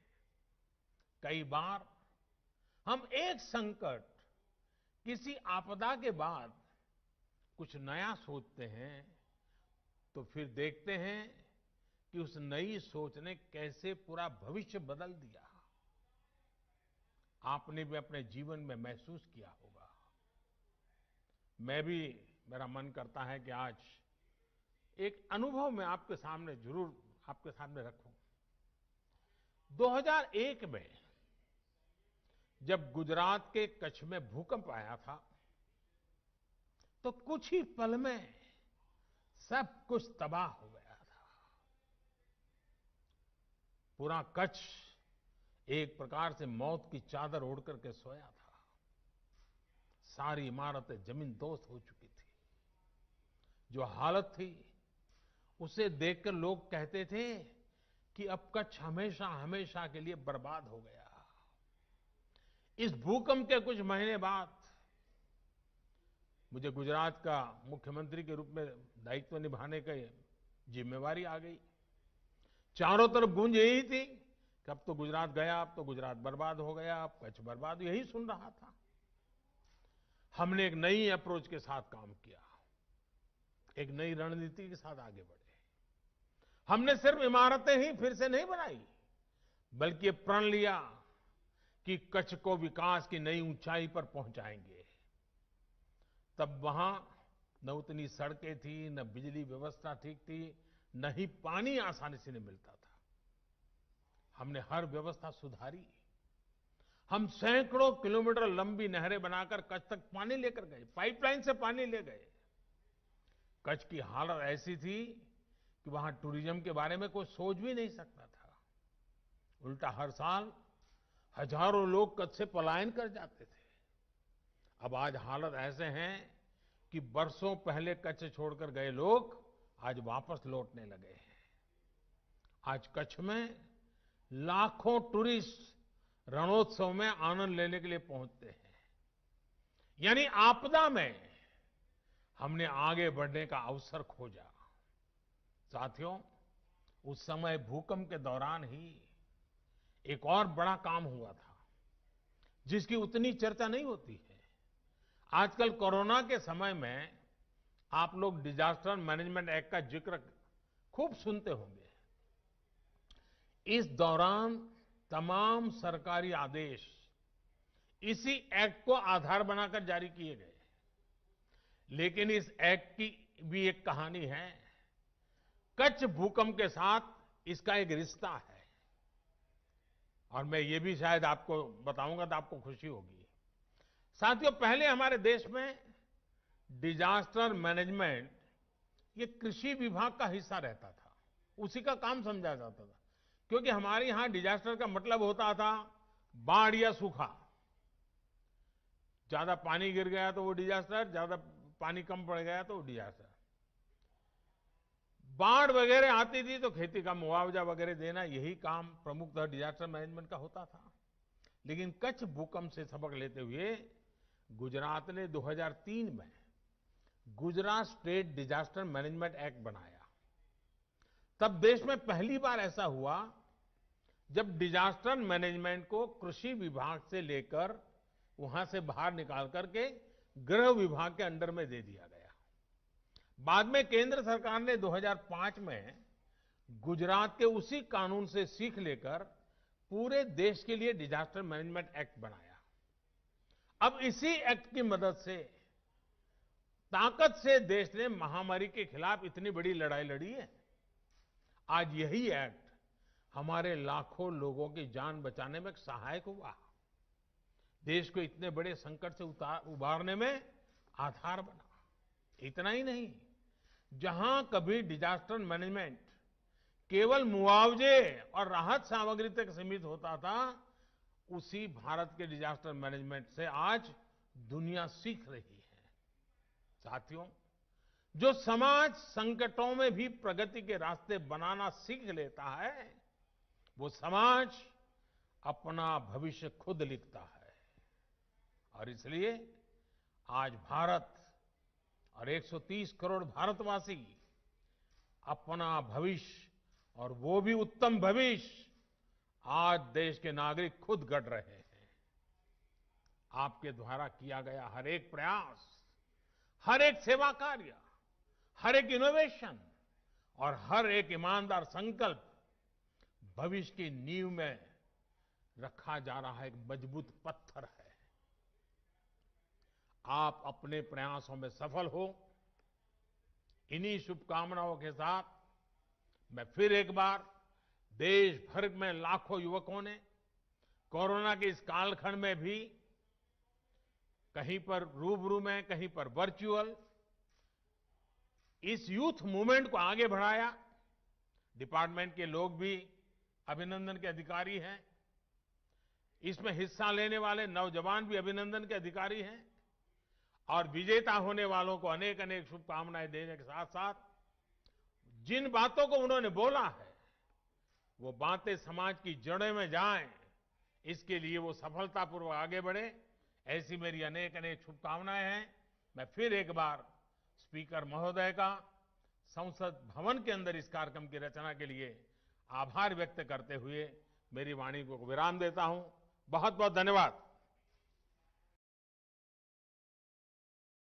कई बार हम एक संकट, किसी आपदा के बाद कुछ नया सोचते हैं तो फिर देखते हैं कि उस नई सोच ने कैसे पूरा भविष्य बदल दिया। आपने भी अपने जीवन में महसूस किया होगा। मेरा मन करता है कि आज एक अनुभव मैं आपके सामने जरूर आपके सामने रखूं। 2001 में जब गुजरात के कच्छ में भूकंप आया था तो कुछ ही पल में सब कुछ तबाह हो गया था। पूरा कच्छ एक प्रकार से मौत की चादर ओढ़ करके सोया था। सारी इमारतें जमींदोज हो चुकी थी। जो हालत थी उसे देखकर लोग कहते थे कि अब कच्छ हमेशा हमेशा के लिए बर्बाद हो गया। इस भूकंप के कुछ महीने बाद मुझे गुजरात का मुख्यमंत्री के रूप में दायित्व निभाने की जिम्मेवारी आ गई। चारों तरफ गूंज यही थी कि अब तो गुजरात गया, अब तो गुजरात बर्बाद हो गया, अब कच्छ बर्बाद, यही सुन रहा था। हमने एक नई अप्रोच के साथ काम किया, एक नई रणनीति के साथ आगे बढ़े। हमने सिर्फ इमारतें ही फिर से नहीं बनाई, बल्कि ये प्रण लिया कि कच्छ को विकास की नई ऊंचाई पर पहुंचाएंगे। तब वहां न उतनी सड़कें थी, न बिजली व्यवस्था ठीक थी, न ही पानी आसानी से नहीं मिलता था। हमने हर व्यवस्था सुधारी। हम सैकड़ों किलोमीटर लंबी नहरें बनाकर कच्छ तक पानी लेकर गए, पाइपलाइन से पानी ले गए। कच्छ की हालत ऐसी थी कि वहां टूरिज्म के बारे में कोई सोच भी नहीं सकता था। उल्टा हर साल हजारों लोग कच्छ से पलायन कर जाते थे। अब आज हालत ऐसे हैं कि बरसों पहले कच्छ छोड़कर गए लोग आज वापस लौटने लगे हैं। आज कच्छ में लाखों टूरिस्ट रणोत्सव में आनंद लेने के लिए पहुंचते हैं। यानी आपदा में हमने आगे बढ़ने का अवसर खोजा। साथियों, उस समय भूकंप के दौरान ही एक और बड़ा काम हुआ था जिसकी उतनी चर्चा नहीं होती है। आजकल कोरोना के समय में आप लोग डिजास्टर मैनेजमेंट एक्ट का जिक्र खूब सुनते होंगे। इस दौरान तमाम सरकारी आदेश इसी एक्ट को आधार बनाकर जारी किए गए। लेकिन इस एक्ट की भी एक कहानी है। कच्छ भूकंप के साथ इसका एक रिश्ता है और मैं ये भी शायद आपको बताऊंगा तो आपको खुशी होगी। साथियों, पहले हमारे देश में डिजास्टर मैनेजमेंट ये कृषि विभाग का हिस्सा रहता था, उसी का काम समझा जाता था। क्योंकि हमारे यहां डिजास्टर का मतलब होता था बाढ़ या सूखा। ज्यादा पानी गिर गया तो वो डिजास्टर, ज्यादा पानी कम पड़ गया तो वो डिजास्टर। बाढ़ वगैरह आती थी तो खेती का मुआवजा वगैरह देना, यही काम प्रमुखतः डिजास्टर मैनेजमेंट का होता था। लेकिन कच्छ भूकंप से सबक लेते हुए गुजरात ने 2003 में Gujarat state disaster management act बनाया। तब देश में पहली बार ऐसा हुआ जब डिजास्टर मैनेजमेंट को कृषि विभाग से लेकर वहां से बाहर निकाल करके गृह विभाग के अंडर में दे दिया गया। बाद में केंद्र सरकार ने 2005 में गुजरात के उसी कानून से सीख लेकर पूरे देश के लिए डिजास्टर मैनेजमेंट एक्ट बनाया। अब इसी एक्ट की मदद से ताकत से देश ने महामारी के खिलाफ इतनी बड़ी लड़ाई लड़ी है। आज यही एक्ट हमारे लाखों लोगों की जान बचाने में सहायक हुआ, देश को इतने बड़े संकट से उबारने में आधार बना। इतना ही नहीं, जहां कभी डिजास्टर मैनेजमेंट केवल मुआवजे और राहत सामग्री तक सीमित होता था, उसी भारत के डिजास्टर मैनेजमेंट से आज दुनिया सीख रही है। साथियों, जो समाज संकटों में भी प्रगति के रास्ते बनाना सीख लेता है, वो समाज अपना भविष्य खुद लिखता है। और इसलिए आज भारत और 130 करोड़ भारतवासी अपना भविष्य, और वो भी उत्तम भविष्य, आज देश के नागरिक खुद गढ़ रहे हैं। आपके द्वारा किया गया हर एक प्रयास, हर एक सेवा कार्य, हर एक इनोवेशन और हर एक ईमानदार संकल्प भविष्य की नींव में रखा जा रहा एक मजबूत पत्थर है। आप अपने प्रयासों में सफल हो, इन्हीं शुभकामनाओं के साथ मैं फिर एक बार देश भर में लाखों युवकों ने कोरोना के इस कालखंड में भी कहीं पर रूबरू में, कहीं पर वर्चुअल, इस यूथ मूवमेंट को आगे बढ़ाया। डिपार्टमेंट के लोग भी अभिनंदन के अधिकारी हैं, इसमें हिस्सा लेने वाले नौजवान भी अभिनंदन के अधिकारी हैं, और विजेता होने वालों को अनेक अनेक शुभकामनाएं देने के साथ साथ जिन बातों को उन्होंने बोला है, वो बातें समाज की जड़ों में जाएं, इसके लिए वो सफलतापूर्वक आगे बढ़े, ऐसी मेरी अनेक अनेक शुभकामनाएं हैं। मैं फिर एक बार स्पीकर महोदय का संसद भवन के अंदर इस कार्यक्रम की रचना के लिए आभार व्यक्त करते हुए मेरी वाणी को विराम देता हूं। बहुत बहुत धन्यवाद।